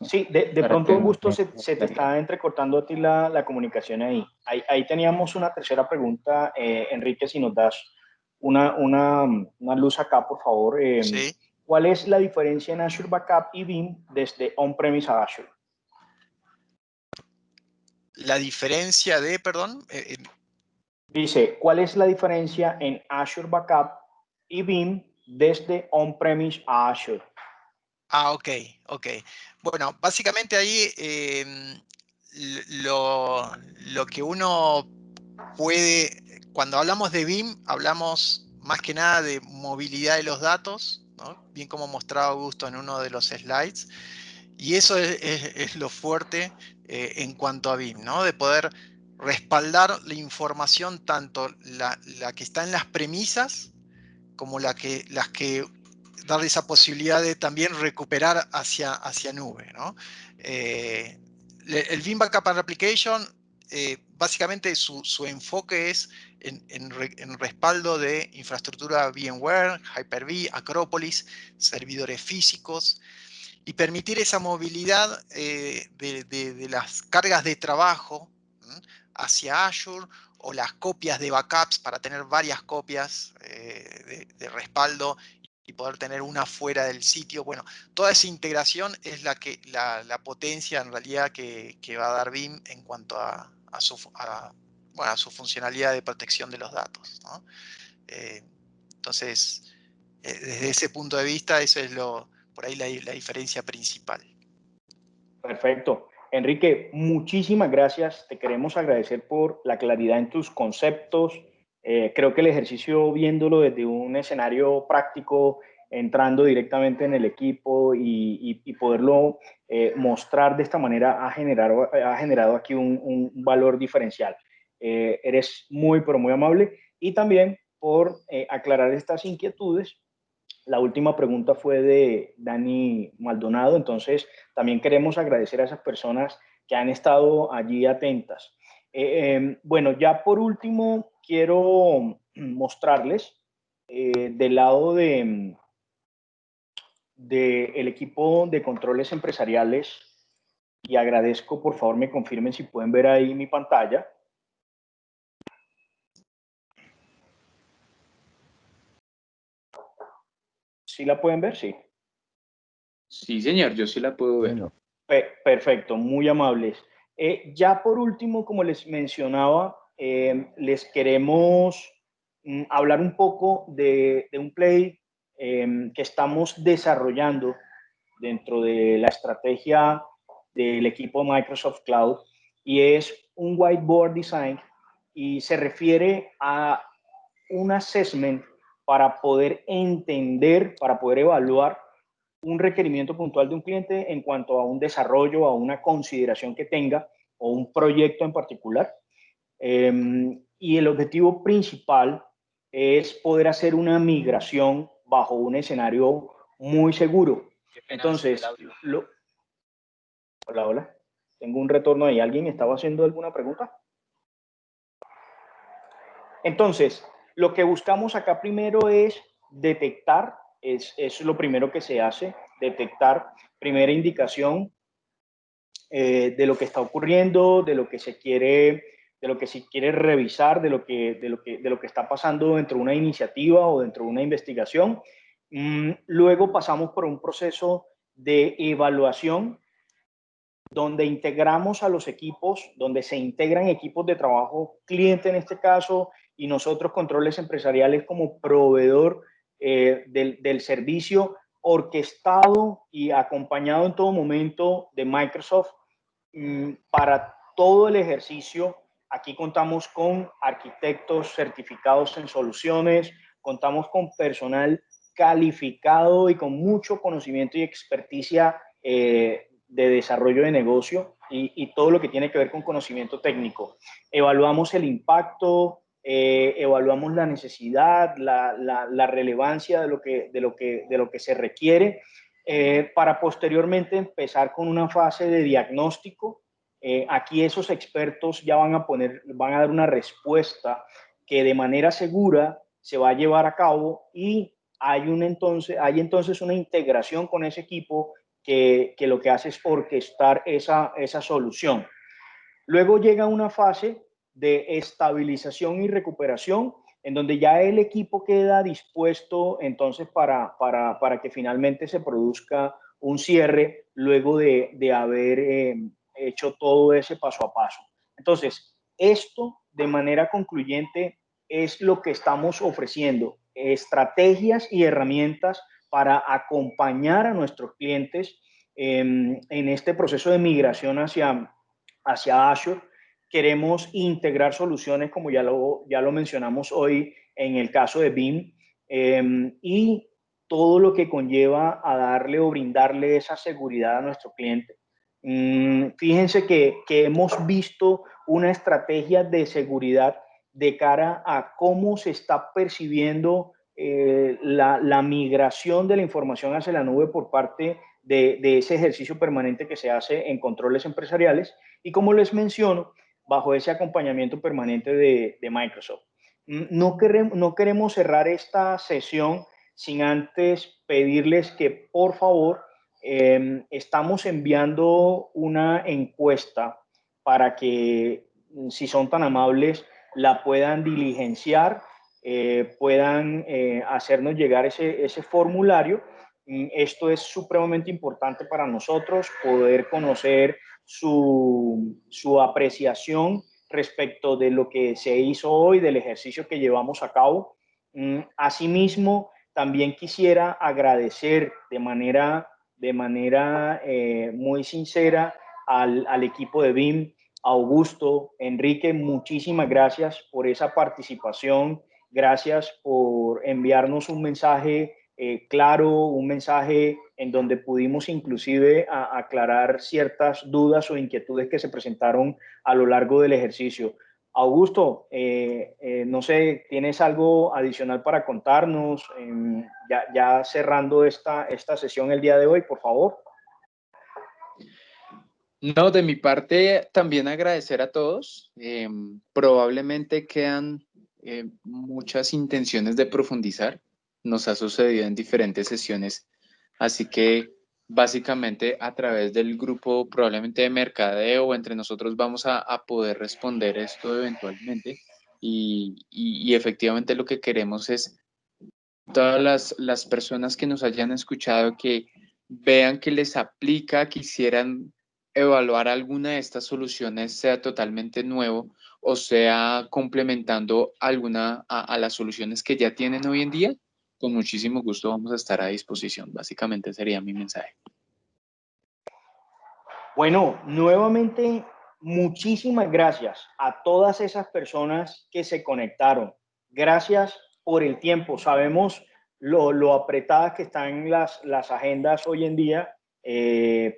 S1: Sí, de pronto, Augusto, se te está entrecortando a ti la comunicación ahí. Ahí teníamos una tercera pregunta, Enrique, si nos das una luz acá, por favor.
S8: Sí.
S1: ¿Cuál es la diferencia en Azure Backup y Vim desde on-premise a Azure?
S8: La diferencia de, perdón...
S1: Dice, ¿cuál es la diferencia en Azure Backup y Vim desde on-premise a Azure?
S8: Ok. Bueno, básicamente ahí lo que uno puede, cuando hablamos de BIM, hablamos más que nada de movilidad de los datos, ¿no? Bien como mostraba Augusto en uno de los slides. Y eso es lo fuerte en cuanto a BIM, ¿no? De poder respaldar la información, tanto la que está en las premisas, como las que darle esa posibilidad de también recuperar hacia nube, ¿no? El BIM Backup and Replication, básicamente su enfoque es en respaldo de infraestructura VMware, Hyper-V, Acropolis, servidores físicos, y permitir esa movilidad de las cargas de trabajo hacia Azure, o las copias de backups para tener varias copias de respaldo y poder tener una fuera del sitio. Bueno, toda esa integración es la potencia en realidad que va a dar BIM en cuanto a su funcionalidad de protección de los datos, ¿no? Entonces, desde ese punto de vista, eso es por ahí la diferencia principal.
S1: Perfecto. Enrique, muchísimas gracias. Te queremos agradecer por la claridad en tus conceptos. Creo que el ejercicio, viéndolo desde un escenario práctico, entrando directamente en el equipo y poderlo mostrar de esta manera, ha generado aquí un valor diferencial. Eres muy, pero muy amable, y también por aclarar estas inquietudes. La última pregunta fue de Dani Maldonado, entonces también queremos agradecer a esas personas que han estado allí atentas. Bueno, ya por último quiero mostrarles del lado del equipo de controles empresariales, y agradezco, por favor me confirmen si pueden ver ahí mi pantalla. ¿Sí la pueden ver? Sí.
S6: Sí, señor, yo sí la puedo ver.
S7: Bueno,
S1: Perfecto, muy amables. Ya por último, como les mencionaba, les queremos hablar un poco de un play que estamos desarrollando dentro de la estrategia del equipo Microsoft Cloud, y es un whiteboard design, y se refiere a un assessment para poder entender, para poder evaluar un requerimiento puntual de un cliente en cuanto a un desarrollo, a una consideración que tenga, o un proyecto en particular. Y el objetivo principal es poder hacer una migración bajo un escenario muy seguro. Entonces, hola, hola. Tengo un retorno ahí. ¿Alguien estaba haciendo alguna pregunta? Entonces, lo que buscamos acá primero es detectar, es lo primero que se hace, detectar, primera indicación de lo que está ocurriendo, de lo que se quiere revisar, de lo que está pasando dentro de una iniciativa o dentro de una investigación. Luego pasamos por un proceso de evaluación, donde integramos a los equipos, donde se integran equipos de trabajo, cliente en este caso, y nosotros, controles empresariales, como proveedor del servicio, orquestado y acompañado en todo momento de Microsoft para todo el ejercicio. Aquí contamos con arquitectos certificados en soluciones, contamos con personal calificado y con mucho conocimiento y experticia de desarrollo de negocio, y todo lo que tiene que ver con conocimiento técnico. Evaluamos el impacto, evaluamos la necesidad, la relevancia de lo que se requiere, para posteriormente empezar con una fase de diagnóstico. Aquí esos expertos ya van a dar una respuesta que de manera segura se va a llevar a cabo, y hay entonces una integración con ese equipo que lo que hace es orquestar esa solución. Luego llega una fase de estabilización y recuperación, en donde ya el equipo queda dispuesto entonces para que finalmente se produzca un cierre, luego de haber hecho todo ese paso a paso. Entonces, esto de manera concluyente es lo que estamos ofreciendo: estrategias y herramientas para acompañar a nuestros clientes en este proceso de migración hacia hacia Azure. Queremos integrar soluciones, como ya lo mencionamos hoy en el caso de BIM, y todo lo que conlleva a darle o brindarle esa seguridad a nuestro cliente. Fíjense que hemos visto una estrategia de seguridad de cara a cómo se está percibiendo la migración de la información hacia la nube por parte de ese ejercicio permanente que se hace en controles empresariales y, como les menciono, bajo ese acompañamiento permanente de Microsoft. No queremos cerrar esta sesión sin antes pedirles que, por favor, estamos enviando una encuesta para que, si son tan amables, la puedan diligenciar, puedan hacernos llegar ese formulario. Esto es supremamente importante para nosotros, poder conocer su apreciación respecto de lo que se hizo hoy, del ejercicio que llevamos a cabo. Asimismo, también quisiera agradecer de manera muy sincera al equipo de BIM, Augusto, Enrique, muchísimas gracias por esa participación, gracias por enviarnos un mensaje claro, un mensaje en donde pudimos inclusive aclarar ciertas dudas o inquietudes que se presentaron a lo largo del ejercicio. Augusto, no sé, ¿tienes algo adicional para contarnos? Ya cerrando esta sesión el día de hoy, por favor.
S6: No, de mi parte también agradecer a todos. Probablemente quedan muchas intenciones de profundizar. Nos ha sucedido en diferentes sesiones, así que básicamente a través del grupo probablemente de mercadeo o entre nosotros vamos a poder responder esto eventualmente y efectivamente lo que queremos es todas las personas que nos hayan escuchado que vean que les aplica, quisieran evaluar alguna de estas soluciones, sea totalmente nuevo o sea complementando alguna a las soluciones que ya tienen hoy en día, con muchísimo gusto vamos a estar a disposición. Básicamente sería mi mensaje.
S1: Bueno, nuevamente, muchísimas gracias a todas esas personas que se conectaron. Gracias por el tiempo. Sabemos lo apretadas que están las agendas hoy en día,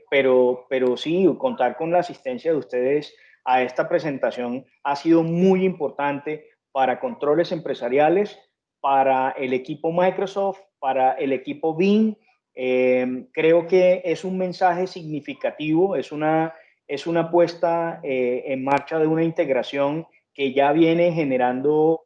S1: pero sí, contar con la asistencia de ustedes a esta presentación ha sido muy importante para controles empresariales, para el equipo Microsoft, para el equipo BIM. Creo que es un mensaje significativo, es una puesta en marcha de una integración que ya viene generando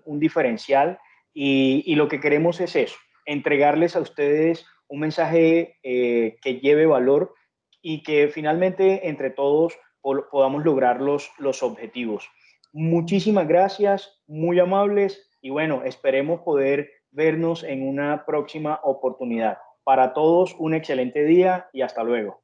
S1: un diferencial y lo que queremos es eso, entregarles a ustedes un mensaje que lleve valor y que finalmente entre todos podamos lograr los objetivos. Muchísimas gracias, muy amables y bueno, esperemos poder vernos en una próxima oportunidad. Para todos, un excelente día y hasta luego.